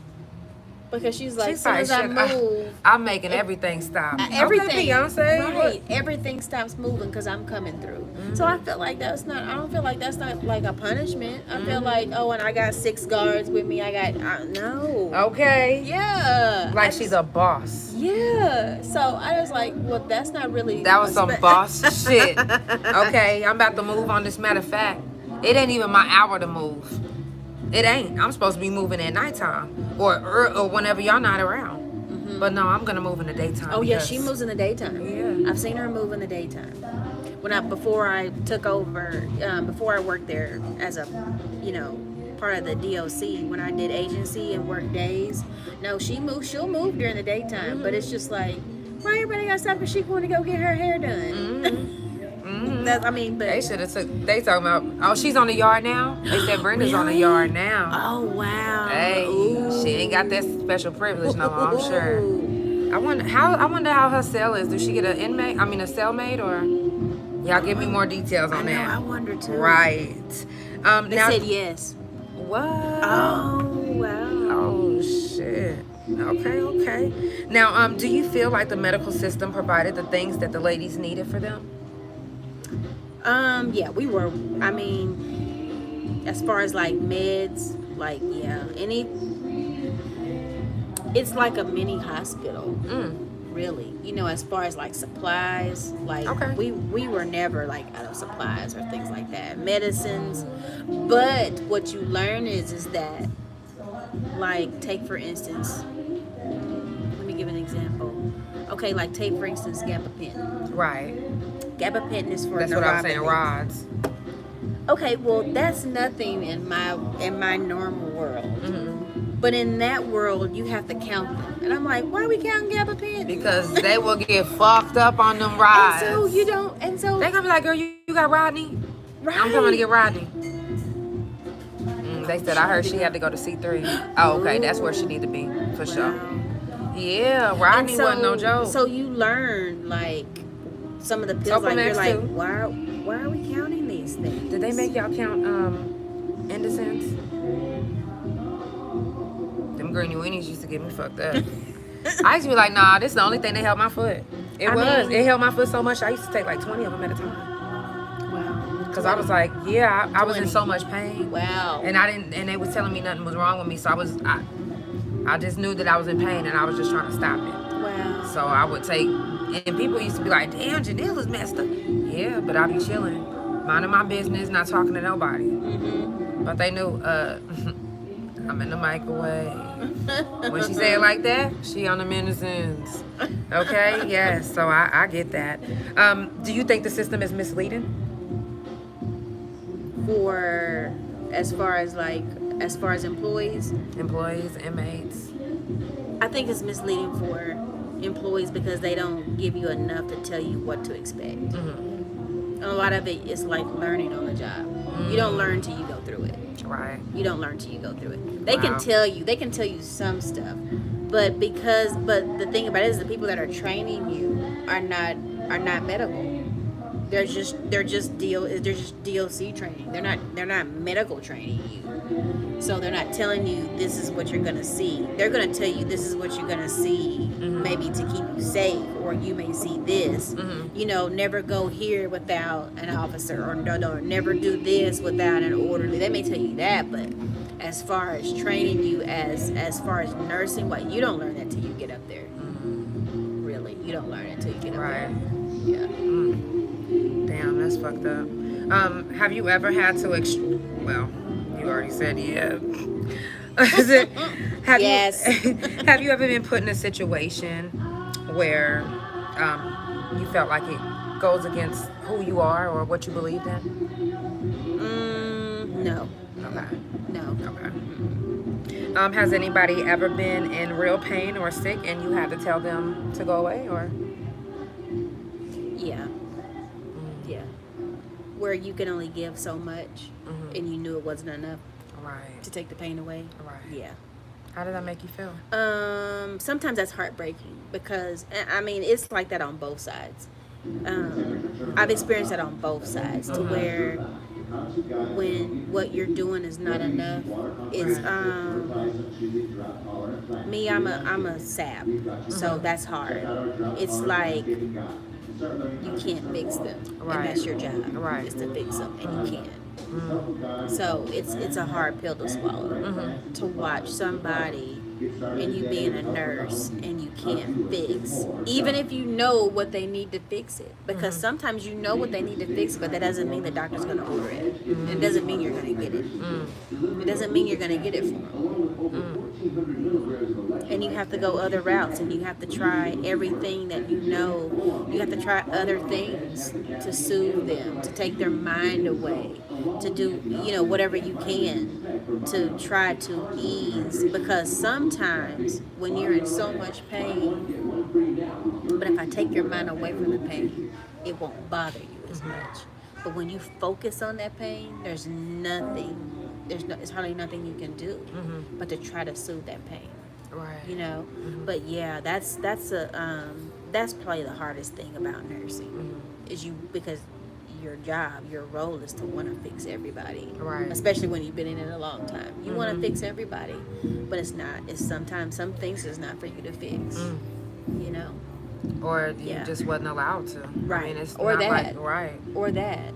[SPEAKER 2] Because she's like, as soon as I move,
[SPEAKER 1] I'm making everything stop.
[SPEAKER 2] Everything,
[SPEAKER 1] okay, Beyonce,
[SPEAKER 2] right? Everything stops moving because I'm coming through. So I feel like that's not. I don't feel like that's not like a punishment. I feel like, oh, and I got 6 guards with me. I got no.
[SPEAKER 1] Okay.
[SPEAKER 2] Yeah.
[SPEAKER 1] Like she's a boss.
[SPEAKER 2] Yeah. So I was like, well, that's not really.
[SPEAKER 1] That was some boss shit. Okay, I'm about to move on this. Matter of fact, it ain't even my hour to move. It ain't. I'm supposed to be moving at nighttime or whenever y'all not around. But no, I'm gonna move in the daytime.
[SPEAKER 2] Oh yeah, she moves in the daytime.
[SPEAKER 1] Yeah,
[SPEAKER 2] I've seen her move in the daytime. Before I took over, before I worked there as a, part of the DOC when I did agency and work days. No, she'll move during the daytime, but it's just like, why everybody got to stop because she want to go get her hair done? But
[SPEAKER 1] they should have took. They talking about. Oh, she's on the yard now. They said Brenda's on the yard now.
[SPEAKER 2] Oh wow.
[SPEAKER 1] Hey,
[SPEAKER 2] Ooh.
[SPEAKER 1] she ain't got that special privilege no more. I'm sure. I wonder how her cell is. Do she get a cellmate, or y'all give me more details on that?
[SPEAKER 2] I wonder too.
[SPEAKER 1] Right.
[SPEAKER 2] They said yes.
[SPEAKER 1] What?
[SPEAKER 2] Oh wow.
[SPEAKER 1] Oh shit. Okay. Now, do you feel like the medical system provided the things that the ladies needed for them?
[SPEAKER 2] Yeah, we were. I mean, as far as like meds, like it's like a mini hospital, really. You know, as far as like supplies, like we were never like out of supplies or things like that, medicines. But what you learn is that, like, take for instance. Let me give an example. Okay, like take for instance gabapentin.
[SPEAKER 1] Right.
[SPEAKER 2] Gabapentin is for
[SPEAKER 1] That's what I'm saying, rods.
[SPEAKER 2] Okay, well that's nothing in my normal world. But in that world, you have to count them. And I'm like, why are we counting gabapentin?
[SPEAKER 1] Because they will get fucked up on them rides.
[SPEAKER 2] And so you don't, and so
[SPEAKER 1] they gonna be like, girl, you got Rodney?
[SPEAKER 2] Right.
[SPEAKER 1] I'm coming to get Rodney. They said, I heard she had to go to C3. Oh, okay, that's where she need to be, for sure. Yeah, Rodney wasn't no joke.
[SPEAKER 2] So you learn, like, some of the pills, like, you're like, why are we counting these things?
[SPEAKER 1] Did they make y'all count Indocents? Them greeny weenies used to get me fucked up. I used to be like, nah, this is the only thing that held my foot. It held my foot so much, I used to take like 20 of them at a time.
[SPEAKER 2] Wow.
[SPEAKER 1] Because I was like, I was in so much pain.
[SPEAKER 2] Wow.
[SPEAKER 1] And they was telling me nothing was wrong with me, so I just knew that I was in pain and I was just trying to stop it.
[SPEAKER 2] Wow.
[SPEAKER 1] So I would take, and people used to be like, damn, Janelle is messed up. Yeah, but I be chilling, minding my business, not talking to nobody. But they knew, I'm in the microwave. When she said it like that, she on the medicines. Okay, yes, so I get that. Do you think the system is misleading?
[SPEAKER 2] For, as far as employees?
[SPEAKER 1] Employees, inmates.
[SPEAKER 2] I think it's misleading for employees because they don't give you enough to tell you what to expect. And a lot of it is like learning on the job. You don't learn till you go through it.
[SPEAKER 1] Right.
[SPEAKER 2] You don't learn till you go through it. They can tell you some stuff, but the thing about it is the people that are training you are not medical. They're just DOC training. They're not medical training you. So they're not telling you this is what you're gonna see. They're gonna tell you this is what you're gonna see, maybe to keep you safe, or you may see this. You know, never go here without an officer, or never do this without an orderly. They may tell you that, but as far as training you as far as nursing, you don't learn that till you get up there. Really, you don't learn it till you get up there. Yeah.
[SPEAKER 1] Damn, that's fucked up. Have you ever had to well, you already said yeah.
[SPEAKER 2] Yes.
[SPEAKER 1] Have you ever been put in a situation where you felt like it goes against who you are or what you believed in?
[SPEAKER 2] No.
[SPEAKER 1] Okay.
[SPEAKER 2] No.
[SPEAKER 1] Okay. Has anybody ever been in real pain or sick and you had to tell them to go away, or?
[SPEAKER 2] Yeah. Yeah. Where you can only give so much, and you knew it wasn't enough to take the pain away.
[SPEAKER 1] Right.
[SPEAKER 2] Yeah.
[SPEAKER 1] How did that make you feel?
[SPEAKER 2] Sometimes that's heartbreaking because, I mean, it's like that on both sides. I've experienced that on both sides to where when what you're doing is not enough, it's me, I'm a sap, so that's hard. It's like you can't fix them, and that's your job, is to fix them, and you can't. So it's a hard pill to swallow to watch somebody and you being a nurse and you can't fix, even if you know what they need to fix it, because sometimes you know what they need to fix, but that doesn't mean the doctor's going to order it. It doesn't mean you're going to get it. It doesn't mean you're going to get it for them. And you have to go other routes, and you have to try everything that you know. You have to try other things to soothe them, to take their mind away. to do, whatever you can to try to ease, because sometimes when you're in so much pain, but if I take your mind away from the pain, it won't bother you as much. But when you focus on that pain, it's hardly nothing you can do but to try to soothe that pain.
[SPEAKER 1] Right.
[SPEAKER 2] But yeah, that's probably the hardest thing about nursing is because your job, your role is to want to fix everybody.
[SPEAKER 1] Right.
[SPEAKER 2] Especially when you've been in it a long time. You want to fix everybody, but it's not. It's sometimes some things is not for you to fix.
[SPEAKER 1] Or you just wasn't allowed to.
[SPEAKER 2] Right.
[SPEAKER 1] I mean, it's
[SPEAKER 2] or
[SPEAKER 1] not
[SPEAKER 2] that.
[SPEAKER 1] like, right.
[SPEAKER 2] Or that.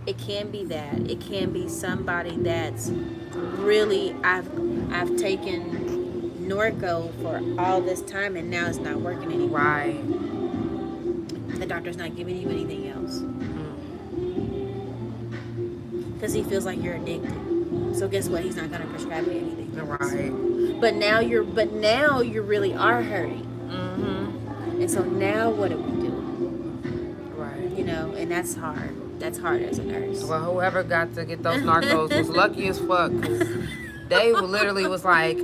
[SPEAKER 2] It can be that. It can be somebody that's really, I've taken Norco for all this time and now it's not working anymore.
[SPEAKER 1] Right.
[SPEAKER 2] The doctor's not giving you anything else. Because he feels like you're addicted. So guess what? He's not going to prescribe you anything else.
[SPEAKER 1] Right.
[SPEAKER 2] But now you really are hurting. And so now what do we do?
[SPEAKER 1] Right.
[SPEAKER 2] And that's hard. That's hard as a nurse.
[SPEAKER 1] Well, whoever got to get those narcos was lucky as fuck. 'Cause they literally was like,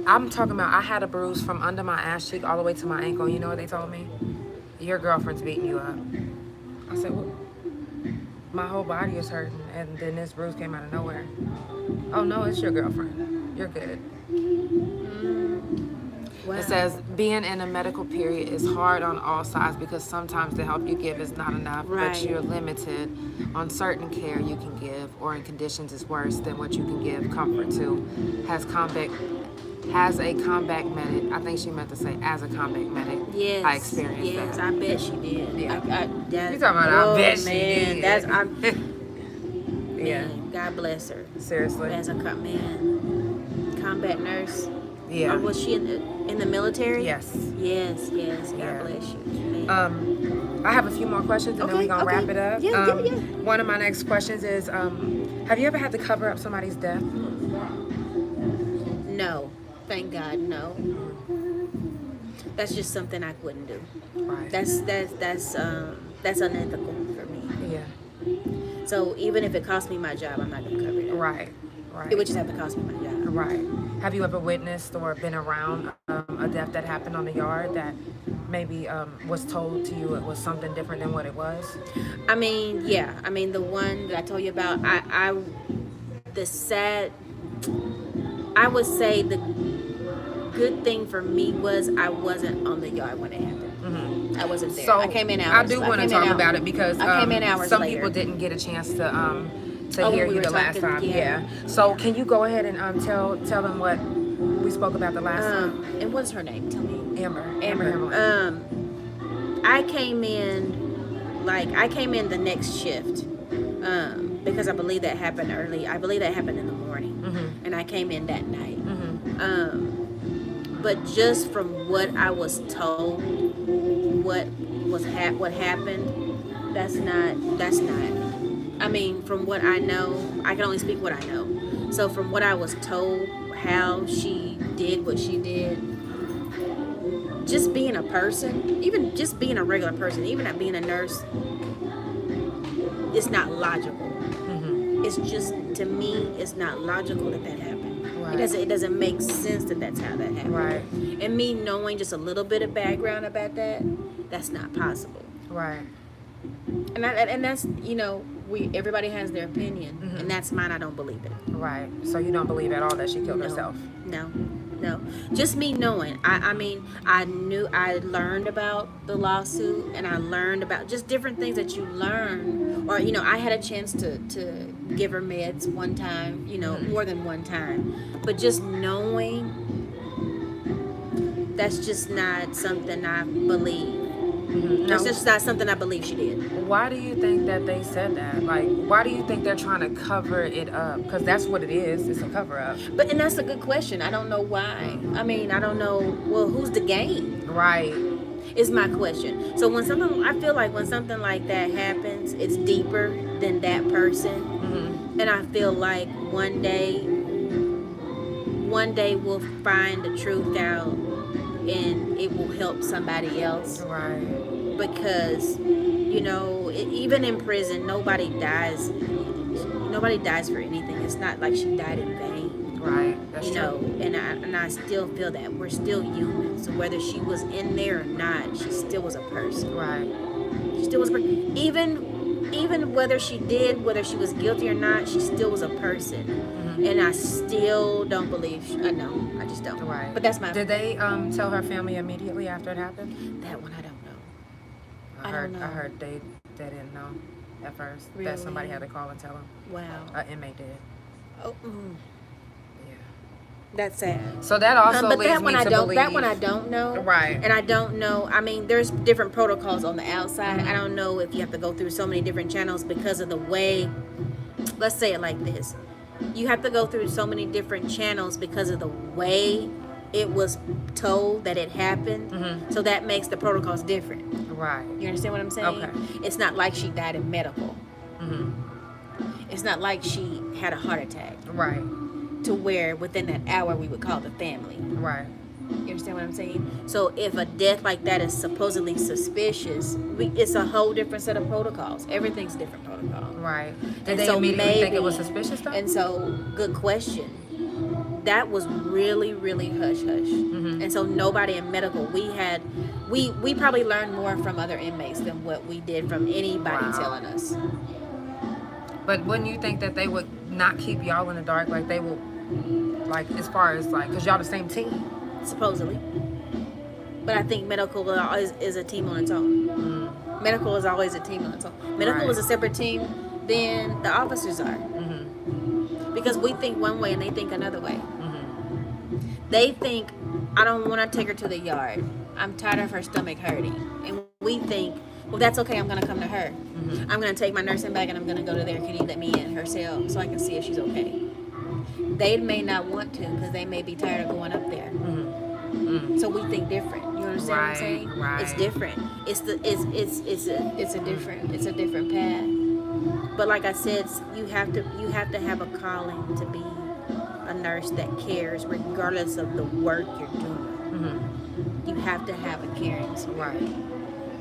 [SPEAKER 1] I'm talking about, I had a bruise from under my ass cheek all the way to my ankle. You know what they told me? Your girlfriend's beating you up. I said, well, my whole body is hurting. And then this bruise came out of nowhere. Oh, no, it's your girlfriend. You're good.
[SPEAKER 2] Wow.
[SPEAKER 1] It says, being in a medical period is hard on all sides because sometimes the help you give is not enough,
[SPEAKER 2] Right.
[SPEAKER 1] but you're limited on certain care you can give, or in conditions is worse than what you can give comfort to. Has a combat medic, I think she meant to say as a combat medic.
[SPEAKER 2] Yes.
[SPEAKER 1] I experienced
[SPEAKER 2] yes,
[SPEAKER 1] that.
[SPEAKER 2] I bet she did.
[SPEAKER 1] Yeah.
[SPEAKER 2] You talking
[SPEAKER 1] about I bet she did. Yeah.
[SPEAKER 2] Man, God bless her.
[SPEAKER 1] Seriously.
[SPEAKER 2] As a combat nurse.
[SPEAKER 1] Yeah.
[SPEAKER 2] Or was she in the military?
[SPEAKER 1] Yes.
[SPEAKER 2] Yes. God
[SPEAKER 1] Yeah.
[SPEAKER 2] bless you. Man.
[SPEAKER 1] I have a few more questions and then we're going to wrap it up.
[SPEAKER 2] Yeah.
[SPEAKER 1] One of my next questions is, have you ever had to cover up somebody's death?
[SPEAKER 2] No. Thank God, no. That's just something I wouldn't do.
[SPEAKER 1] Right.
[SPEAKER 2] That's unethical for me.
[SPEAKER 1] Yeah.
[SPEAKER 2] So even if it cost me my job, I'm not gonna cover it.
[SPEAKER 1] Right.
[SPEAKER 2] It would just have to cost me my job.
[SPEAKER 1] Right. Have you ever witnessed or been around a death that happened on the yard that maybe was told to you it was something different than what it was?
[SPEAKER 2] I mean, yeah. I mean, the one that I told you about, I would say the good thing for me was I wasn't on the yard when it happened. I wasn't there.
[SPEAKER 1] So
[SPEAKER 2] I came in hours.
[SPEAKER 1] I do want to talk about it because
[SPEAKER 2] I came in hours
[SPEAKER 1] some
[SPEAKER 2] later.
[SPEAKER 1] people didn't get a chance to hear
[SPEAKER 2] we
[SPEAKER 1] you
[SPEAKER 2] were
[SPEAKER 1] the last
[SPEAKER 2] talking,
[SPEAKER 1] time.
[SPEAKER 2] yeah.
[SPEAKER 1] So can you go ahead and tell them what we spoke about the last time?
[SPEAKER 2] And what's her name? Tell me.
[SPEAKER 1] Amber.
[SPEAKER 2] I came in the next shift because I believe that happened early. I believe that happened in the morning, and I came in that night. But just from what I was told, what happened, that's not. I mean, from what I know, I can only speak what I know. So from what I was told, how she did what she did, just being a person, even just being a regular person, even not being a nurse, it's not logical. It's just, to me, it's not logical that happened.
[SPEAKER 1] Right.
[SPEAKER 2] It doesn't make sense that that's how that happened.
[SPEAKER 1] Right.
[SPEAKER 2] And me knowing just a little bit of background about that, that's not possible.
[SPEAKER 1] Right.
[SPEAKER 2] And that's, everybody has their opinion, and that's mine. I don't believe it.
[SPEAKER 1] Right. So you don't believe at all that she killed herself?
[SPEAKER 2] No. Just me knowing. I learned about the lawsuit, and I learned about just different things that you learn. Or, I had a chance to give her meds one time, more than one time. But just knowing, that's just not something I believe. That's just not something I believe she did.
[SPEAKER 1] Why do you think that they said that? Like, why do you think they're trying to cover it up? Because that's what it is. It's a cover-up.
[SPEAKER 2] And that's a good question. I don't know why. I mean, I don't know. Well, who's to gain?
[SPEAKER 1] Right.
[SPEAKER 2] Is my question. So I feel like when something like that happens, it's deeper than that person. And I feel like one day we'll find the truth out, and it will help somebody else.
[SPEAKER 1] Right.
[SPEAKER 2] Because, even in prison, nobody dies. nobody dies for anything. It's not like she died in vain.
[SPEAKER 1] Right. That's
[SPEAKER 2] You
[SPEAKER 1] true.
[SPEAKER 2] know, and I still feel that we're still human. So whether she was in there or not, she still was a person.
[SPEAKER 1] Right.
[SPEAKER 2] She still was a person. Even whether she was guilty or not, she still was a person.
[SPEAKER 1] Mm-hmm.
[SPEAKER 2] And I still don't believe. No, I just don't.
[SPEAKER 1] Right.
[SPEAKER 2] But that's my.
[SPEAKER 1] Did they tell her family immediately after it happened?
[SPEAKER 2] That one I don't know.
[SPEAKER 1] I
[SPEAKER 2] don't know.
[SPEAKER 1] heard they didn't know at first.
[SPEAKER 2] Really?
[SPEAKER 1] That somebody had to call and tell them.
[SPEAKER 2] Wow.
[SPEAKER 1] An inmate did.
[SPEAKER 2] Oh.
[SPEAKER 1] Yeah.
[SPEAKER 2] That's sad.
[SPEAKER 1] So that also
[SPEAKER 2] but
[SPEAKER 1] leads
[SPEAKER 2] that one
[SPEAKER 1] me
[SPEAKER 2] I
[SPEAKER 1] to
[SPEAKER 2] don't.
[SPEAKER 1] believe.
[SPEAKER 2] That one I don't know.
[SPEAKER 1] Right.
[SPEAKER 2] And I don't know. I mean, there's different protocols on the outside. I don't know if you have to go through so many different channels because of the way. Let's say it like this: you have to go through so many different channels because of the way it was told that it happened.
[SPEAKER 1] Mm-hmm.
[SPEAKER 2] So that makes the protocols different.
[SPEAKER 1] Right.
[SPEAKER 2] You understand what I'm saying?
[SPEAKER 1] Okay.
[SPEAKER 2] It's not like she died in medical.
[SPEAKER 1] Mm-hmm.
[SPEAKER 2] It's not like she had a heart attack.
[SPEAKER 1] Right.
[SPEAKER 2] To where within that hour we would call the family.
[SPEAKER 1] Right.
[SPEAKER 2] You understand what I'm saying? So if a death like that is supposedly suspicious, it's a whole different set of protocols. Everything's different protocol.
[SPEAKER 1] Right. Did
[SPEAKER 2] And
[SPEAKER 1] they
[SPEAKER 2] so
[SPEAKER 1] immediately think it
[SPEAKER 2] maybe-
[SPEAKER 1] was suspicious though?
[SPEAKER 2] And so, good question. That was really, really hush hush.
[SPEAKER 1] Mm-hmm.
[SPEAKER 2] And so nobody in medical, we probably learned more from other inmates than what we did from anybody
[SPEAKER 1] Wow.
[SPEAKER 2] telling us.
[SPEAKER 1] But wouldn't you think that they would not keep y'all in the dark? Like they will, like as far as like, cause y'all the same team.
[SPEAKER 2] Supposedly. But I think medical is a team on its own. Medical is always a team on its own. Medical
[SPEAKER 1] Right.
[SPEAKER 2] is a separate team than the officers are.
[SPEAKER 1] Mm-hmm.
[SPEAKER 2] Because we think one way and they think another way.
[SPEAKER 1] Mm-hmm.
[SPEAKER 2] They think, I don't want to take her to the yard. I'm tired of her stomach hurting. And we think, well, that's okay. I'm going to come to her.
[SPEAKER 1] Mm-hmm.
[SPEAKER 2] I'm going to take my nursing bag and I'm going to go to there. Can you let me in her cell so I can see if she's okay? They may not want to because they may be tired of going up there.
[SPEAKER 1] Mm-hmm. Mm-hmm.
[SPEAKER 2] So we think different. You understand what I'm
[SPEAKER 1] Right,
[SPEAKER 2] saying?
[SPEAKER 1] right.
[SPEAKER 2] It's different. It's a different path. But like I said, you have to have a calling to be a nurse that cares regardless of the work you're doing.
[SPEAKER 1] Mm-hmm.
[SPEAKER 2] You have to have a caring spirit.
[SPEAKER 1] Right.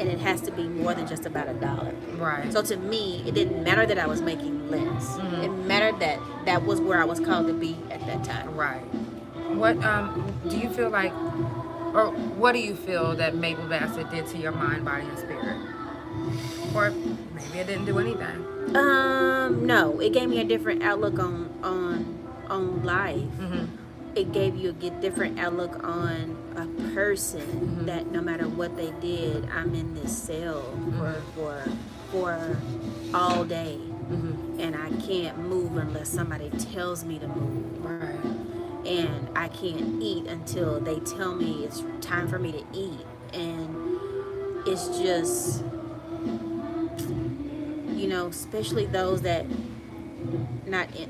[SPEAKER 2] And it has to be more than just about $1.
[SPEAKER 1] Right.
[SPEAKER 2] So to me, it didn't matter that I was making less.
[SPEAKER 1] Mhm.
[SPEAKER 2] It mattered that that was where I was called to be at that time.
[SPEAKER 1] Right. What do you feel like, or what do you feel that Mabel Bassett did to your mind, body, and spirit? Or maybe it didn't do anything.
[SPEAKER 2] No, it gave me a different outlook on life.
[SPEAKER 1] Mm-hmm.
[SPEAKER 2] It gave you a different outlook on a person
[SPEAKER 1] Mhm.
[SPEAKER 2] that no matter what they did, I'm in this cell for all day,
[SPEAKER 1] Mm-hmm.
[SPEAKER 2] and I can't move unless somebody tells me to move.
[SPEAKER 1] Right.
[SPEAKER 2] And I can't eat until they tell me it's time for me to eat. And it's just, especially those that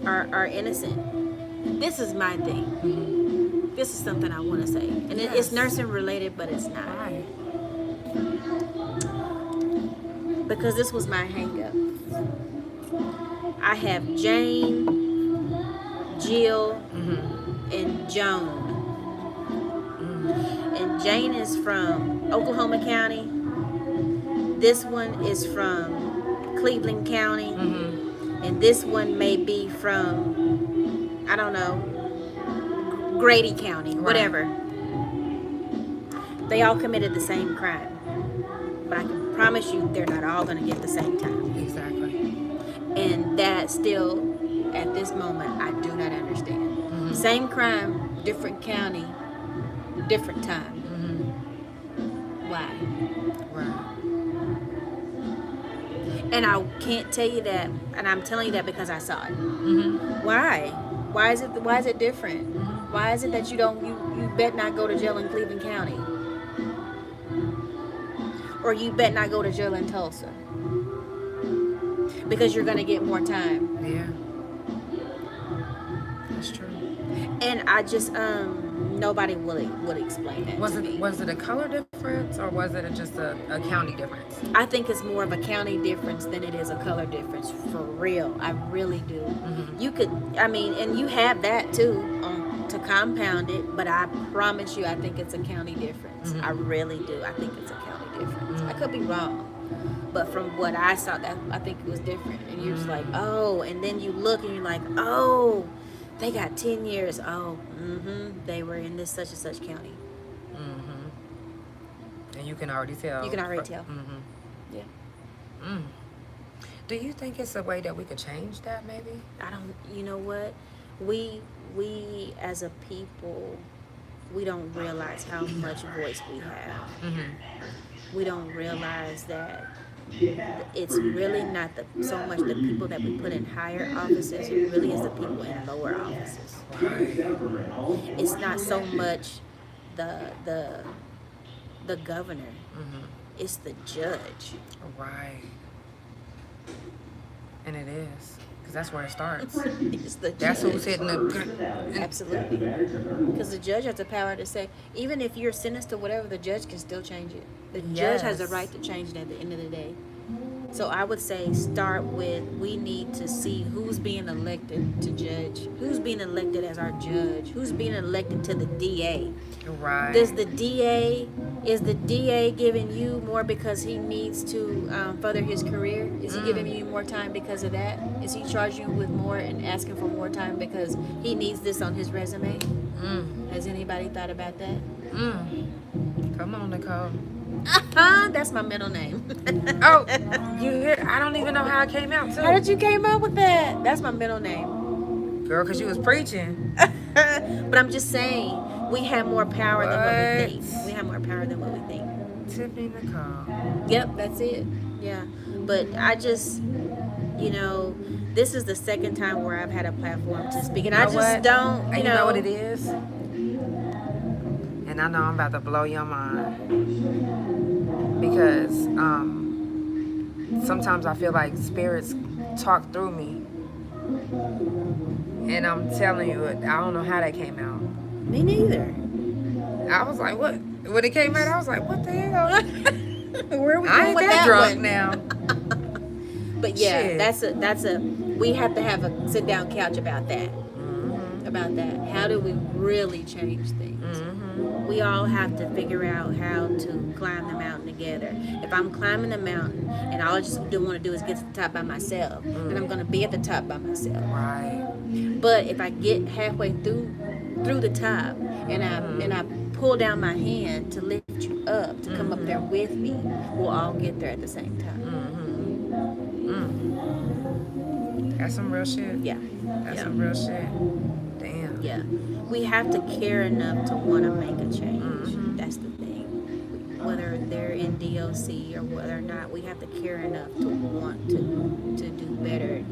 [SPEAKER 2] are innocent. This is my thing.
[SPEAKER 1] Mm-hmm.
[SPEAKER 2] This is something I want to say. And
[SPEAKER 1] Yes.
[SPEAKER 2] it's nursing related, but it's not.
[SPEAKER 1] Right.
[SPEAKER 2] Because this was my hang up. I have Jane, Jill,
[SPEAKER 1] Mm-hmm.
[SPEAKER 2] and Joan.
[SPEAKER 1] Mm-hmm.
[SPEAKER 2] And Jane is from Oklahoma County. This one is from Cleveland County.
[SPEAKER 1] Mm-hmm.
[SPEAKER 2] And this one may be from, I don't know, Grady County,
[SPEAKER 1] Right.
[SPEAKER 2] whatever. They all committed the same crime. But I can promise you they're not all going to get the same time.
[SPEAKER 1] Exactly.
[SPEAKER 2] And that still, at this moment, I do not understand.
[SPEAKER 1] Mm-hmm.
[SPEAKER 2] Same crime, different county, different time.
[SPEAKER 1] Mm-hmm.
[SPEAKER 2] Why?
[SPEAKER 1] Right.
[SPEAKER 2] And I can't tell you that, and I'm telling you that because I saw it.
[SPEAKER 1] Mm-hmm.
[SPEAKER 2] Why? Why is it different?
[SPEAKER 1] Mm-hmm.
[SPEAKER 2] Why is it that you bet not go to jail in Cleveland County? Or you bet not go to jail in Tulsa? Because you're gonna get more time.
[SPEAKER 1] Yeah. That's true.
[SPEAKER 2] And I just nobody would explain that.
[SPEAKER 1] Was
[SPEAKER 2] to me.
[SPEAKER 1] it a color difference or was it just a county difference?
[SPEAKER 2] I think it's more of a county difference than it is a color difference, for real. I really do.
[SPEAKER 1] Mm-hmm.
[SPEAKER 2] You could, and you have that too to compound it, but I promise you, I think it's a county difference.
[SPEAKER 1] Mm-hmm.
[SPEAKER 2] I really do. I think it's a county difference. I could be wrong, But from what I saw, that I think it was different. And you're just like, oh, and then you look and you're like, oh, they got 10 years. Oh, they were in this such and such county.
[SPEAKER 1] And you can already tell.
[SPEAKER 2] You can already tell. Yeah.
[SPEAKER 1] Do you think it's a way that we could change that, maybe?
[SPEAKER 2] I don't. You know what? We as a people, we don't realize how much voice we have. We don't realize that it's really not so much the people that we put in higher offices. It really is the people in lower offices. It's not so much the governor. It's the judge.
[SPEAKER 1] Right. And it is. Because that's where it starts.
[SPEAKER 2] It's the judge.
[SPEAKER 1] That's who's hitting the...
[SPEAKER 2] Absolutely. Because the judge has the power to say, even if you're sentenced to whatever, the judge can still change it. The judge has the right to change it at the end of the day. So I would say start with, we need to see who's being elected to judge, who's being elected as our judge, who's being elected to the DA.
[SPEAKER 1] Right.
[SPEAKER 2] Is the DA giving you more because he needs to further his career? Is he giving you more time because of that? Is he charging you with more and asking for more time because he needs this on his resume? Has anybody thought about that?
[SPEAKER 1] Come on, Nicole.
[SPEAKER 2] That's my middle name.
[SPEAKER 1] Oh, you hear? I don't even know how it came out, too.
[SPEAKER 2] How did you came up with that? That's my middle name.
[SPEAKER 1] Girl, because you was preaching.
[SPEAKER 2] But I'm just saying, we have more power than what we think. We have more power than what we think.
[SPEAKER 1] Tiffany Nicole.
[SPEAKER 2] Yep, that's it. Yeah. But I just, this is the second time where I've had a platform to speak. And I just don't,
[SPEAKER 1] you know what it is? And I know I'm about to blow your mind. Because sometimes I feel like spirits talk through me. And I'm telling you, I don't know how that came out.
[SPEAKER 2] Me neither.
[SPEAKER 1] I was like, what? When it came out, I was like, what the hell?
[SPEAKER 2] Where are we going
[SPEAKER 1] I ain't
[SPEAKER 2] with
[SPEAKER 1] that
[SPEAKER 2] that
[SPEAKER 1] drunk
[SPEAKER 2] one?
[SPEAKER 1] now.
[SPEAKER 2] But yeah,
[SPEAKER 1] Shit.
[SPEAKER 2] that's a we have to have a sit down couch about that. About that. How do we really change things? We all have to figure out how to climb the mountain together. If I'm climbing the mountain and all I just want to do is get to the top by myself, then I'm going to be at the top by myself.
[SPEAKER 1] Right.
[SPEAKER 2] But if I get halfway through the top and I pull down my hand to lift you up, to come up there with me, we'll all get there at the same time.
[SPEAKER 1] That's some real shit.
[SPEAKER 2] Yeah.
[SPEAKER 1] That's some real shit. Damn.
[SPEAKER 2] Yeah. We have to care enough to want to make a change. That's the thing. Whether they're in DOC or whether or not, we have to care enough to want to do better.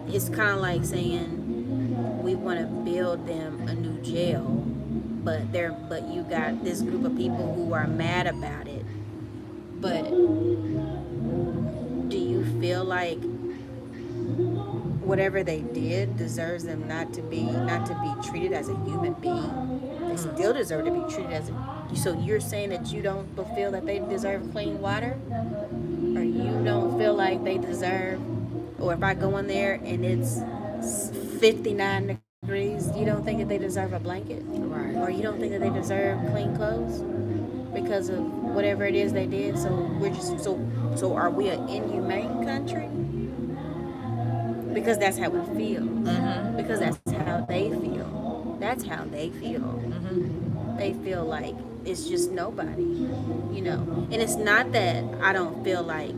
[SPEAKER 2] It's kind of like saying we want to build them a new jail, but you got this group of people who are mad about it. But do you feel like whatever they did deserves them not to be treated as a human being? They still deserve to be treated as a. So you're saying that you don't feel that they deserve clean water, or you don't feel like they deserve, or if I go in there and it's 59 degrees, you don't think that they deserve a blanket,
[SPEAKER 1] Right.
[SPEAKER 2] or you don't think that they deserve clean clothes because of whatever it is they did? So we're just so are we an inhumane country? Because that's how we feel. Because that's how they feel. That's how they feel. They feel like it's just nobody, And it's not that I don't feel like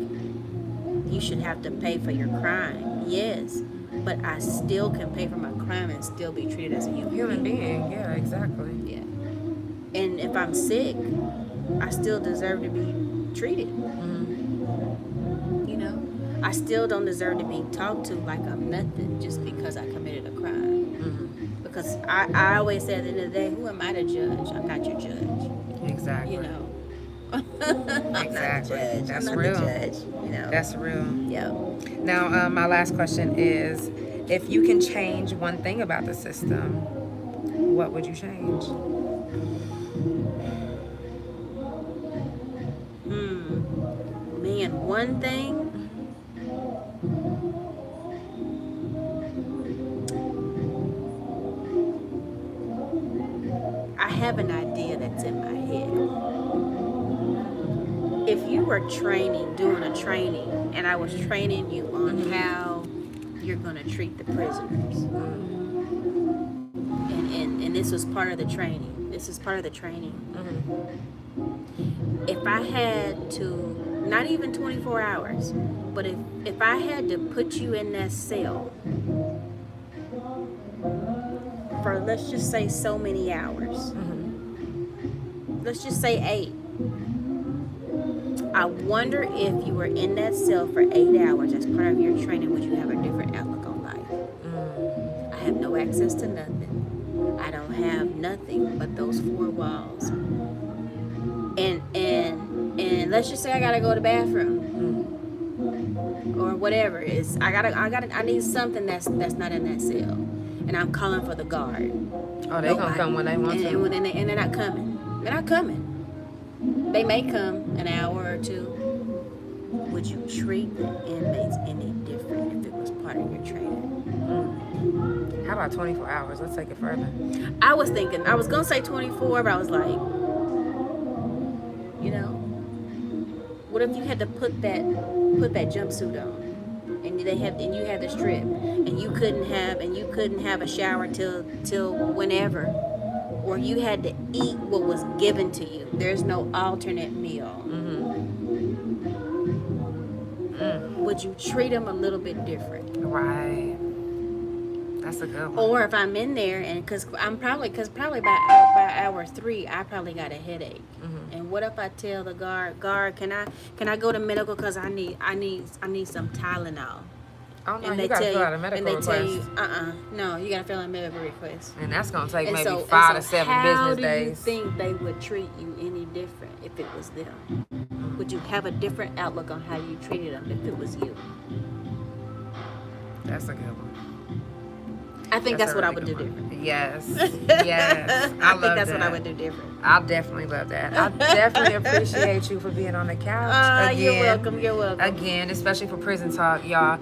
[SPEAKER 2] you should have to pay for your crime. Yes, but I still can pay for my crime and still be treated as a human being.
[SPEAKER 1] Yeah, exactly.
[SPEAKER 2] Yeah. And if I'm sick, I still deserve to be treated. I still don't deserve to be talked to like I'm nothing just because I committed a crime. Because I always say at the end of the day, who am I to judge? I'm not your judge.
[SPEAKER 1] Exactly.
[SPEAKER 2] I'm not the judge.
[SPEAKER 1] That's
[SPEAKER 2] I'm not
[SPEAKER 1] real.
[SPEAKER 2] the judge.
[SPEAKER 1] That's real.
[SPEAKER 2] Yeah.
[SPEAKER 1] Now, my last question is, if you can change one thing about the system, what would you change?
[SPEAKER 2] Man, one thing. I have an idea that's in my head. if you were doing a training, and I was training you on how you're going to treat the prisoners, and this was part of the training. This is part of the training. If I had to, not even 24 hours, but if I had to put you in that cell for, let's just say, so many hours, let's just say 8. I wonder if you were in that cell for 8 hours as part of your training, would you have a different outlook on life? I have no access to nothing. I don't have nothing but those 4 walls. And let's just say I gotta go to the bathroom. Or whatever. I need something that's not in that cell. And I'm calling for the guard.
[SPEAKER 1] Oh, they gonna come when they want to.
[SPEAKER 2] And they're not coming. They're not coming. They may come an hour or 2. Would you treat the inmates any different if it was part of your training?
[SPEAKER 1] How about 24 hours? Let's take it further.
[SPEAKER 2] I was gonna say 24, but I was like, what if you had to put that jumpsuit on, and you had the strip, and you couldn't have a shower till whenever, or you had to eat what was given to you. There's no alternate meal. Would you treat them a little bit different?
[SPEAKER 1] Right. That's a good one.
[SPEAKER 2] Or if I'm in there, and because probably by hour 3, I probably got a headache. And what if I tell the guard, can I go to medical because I need some Tylenol?
[SPEAKER 1] Oh no,
[SPEAKER 2] and
[SPEAKER 1] you gotta fill out a medical request.
[SPEAKER 2] And they tell you, no, you gotta fill out a medical request.
[SPEAKER 1] And that's gonna take maybe 5 to 7 business days.
[SPEAKER 2] How do you think they would treat you any different if it was them? Would you have a different outlook on how you treated them if it was you?
[SPEAKER 1] That's a good one.
[SPEAKER 2] I think that's what I would do different.
[SPEAKER 1] Yes. Yes. I
[SPEAKER 2] think that's what I would do different.
[SPEAKER 1] I definitely love that. I definitely appreciate you for being on the couch. Again,
[SPEAKER 2] You're welcome.
[SPEAKER 1] Again, especially for Prison Talk, y'all.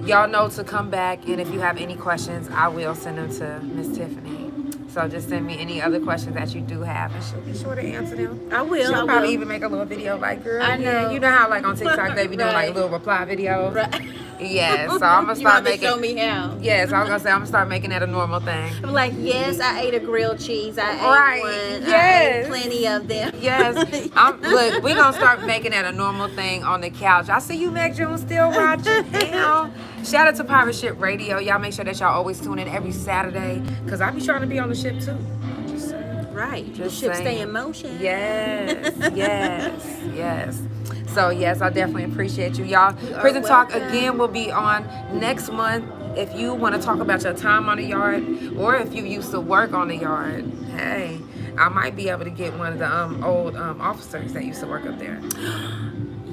[SPEAKER 1] Y'all know to come back, and if you have any questions, I will send them to Miss Tiffany. So just send me any other questions that you do have, and she'll be sure to answer them.
[SPEAKER 2] I will.
[SPEAKER 1] She'll probably even make a little video like, girl,
[SPEAKER 2] I know.
[SPEAKER 1] You know how like on TikTok they be doing like little reply videos?
[SPEAKER 2] Right.
[SPEAKER 1] Yes, so I'm gonna start making.
[SPEAKER 2] Show me how.
[SPEAKER 1] Yes, I was gonna say I'm gonna start making that a normal thing.
[SPEAKER 2] I'm like, yes, I ate a grilled cheese. I ate one.
[SPEAKER 1] Yes.
[SPEAKER 2] I ate plenty of them.
[SPEAKER 1] Yes. Look, we're gonna start making that a normal thing on the couch. I see you, Mac Jones, still watching. Damn. Shout out to Pirate Ship Radio. Y'all make sure that y'all always tune in every Saturday, cause I be trying to be on the ship too. Just saying.
[SPEAKER 2] Right. The ship stay in motion.
[SPEAKER 1] Yes. Yes. Yes. So yes, I definitely appreciate you, y'all. Prison Talk again will be on next month. If you want to talk about your time on the yard, or if you used to work on the yard, hey, I might be able to get one of the old officers that used to work up there.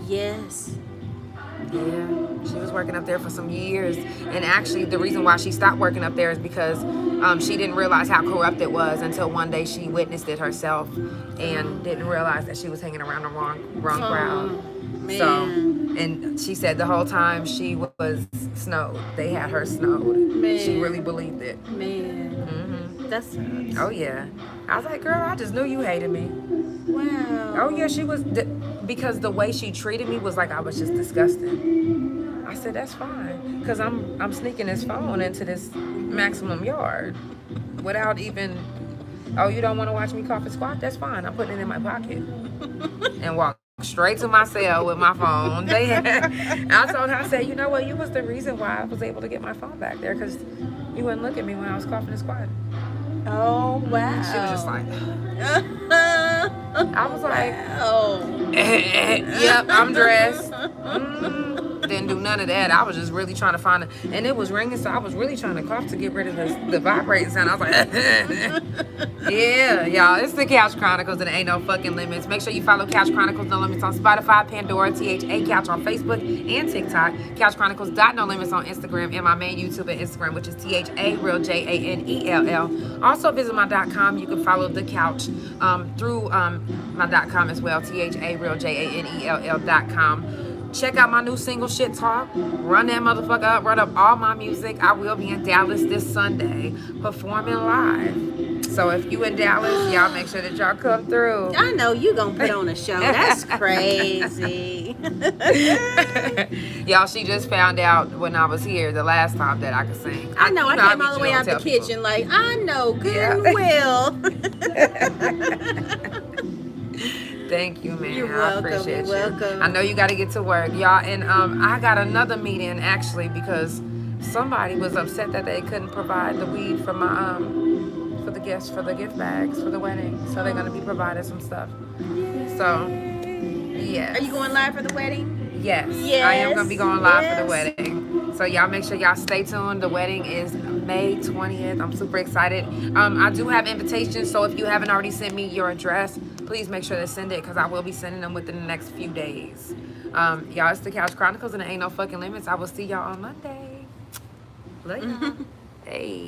[SPEAKER 2] Yes.
[SPEAKER 1] Yeah, she was working up there for some years, and actually the reason why she stopped working up there is because she didn't realize how corrupt it was until one day she witnessed it herself and didn't realize that she was hanging around the wrong crowd.
[SPEAKER 2] Man.
[SPEAKER 1] So, and she said the whole time she was snowed. They had her snowed.
[SPEAKER 2] Man.
[SPEAKER 1] She really believed it.
[SPEAKER 2] Man, that sucks.
[SPEAKER 1] Oh yeah, I was like, girl, I just knew you hated me.
[SPEAKER 2] Wow.
[SPEAKER 1] Oh yeah, she was because the way she treated me was like I was just disgusting. I said that's fine, cause I'm sneaking this phone into this maximum yard without even. Oh, you don't want to watch me cough and squat? That's fine. I'm putting it in my pocket and walk straight to my cell with my phone. I told her, I said, you know what? You was the reason why I was able to get my phone back there, cause you wouldn't look at me when I was coughing and squatting.
[SPEAKER 2] Oh wow.
[SPEAKER 1] She was just like. I was like,
[SPEAKER 2] oh,
[SPEAKER 1] yep, I'm dressed. Didn't do none of that. I was just really trying to find it, and it was ringing, so I was really trying to cough to get rid of the vibrating sound. I was like, yeah, y'all, it's the Couch Chronicles, and it ain't no fucking limits. Make sure you follow Couch Chronicles No Limits on Spotify, Pandora, THA Couch on Facebook and TikTok, Couch Chronicles No Limits on Instagram, and my main YouTube and Instagram, which is ThaRealJanell. Also visit my .com. You can follow the Couch through my .com as well, ThaRealJanell.com. Check out my new single, Shit Talk. Run that motherfucker up. Run up all my music. I will be in Dallas this Sunday performing live. So if you in Dallas, y'all make sure that y'all come through.
[SPEAKER 2] I know you gonna put on a show. That's crazy.
[SPEAKER 1] Y'all, she just found out when I was here the last time that I could sing.
[SPEAKER 2] I know. I came
[SPEAKER 1] be
[SPEAKER 2] all the way
[SPEAKER 1] chill
[SPEAKER 2] out the
[SPEAKER 1] and tell people.
[SPEAKER 2] kitchen like, I know good
[SPEAKER 1] Yeah.
[SPEAKER 2] and well.
[SPEAKER 1] Thank you, man.
[SPEAKER 2] You're
[SPEAKER 1] I
[SPEAKER 2] welcome.
[SPEAKER 1] appreciate
[SPEAKER 2] You're
[SPEAKER 1] you.
[SPEAKER 2] welcome.
[SPEAKER 1] I know you got to get to work, y'all. And I got another meeting actually because somebody was upset that they couldn't provide the weed for my for the gifts, for the gift bags for the wedding. So they're gonna be providing some stuff. So yeah.
[SPEAKER 2] Are you going live for the wedding?
[SPEAKER 1] Yes.
[SPEAKER 2] Yes.
[SPEAKER 1] I am gonna be going live for the
[SPEAKER 2] Yes.
[SPEAKER 1] wedding. So y'all make sure y'all stay tuned. The wedding is May 20th. I'm super excited. I do have invitations, so if you haven't already sent me your address, please make sure to send it because I will be sending them within the next few days. Y'all, it's the Couch Chronicles and there ain't no fucking limits. I will see y'all on Monday. Love y'all. Hey.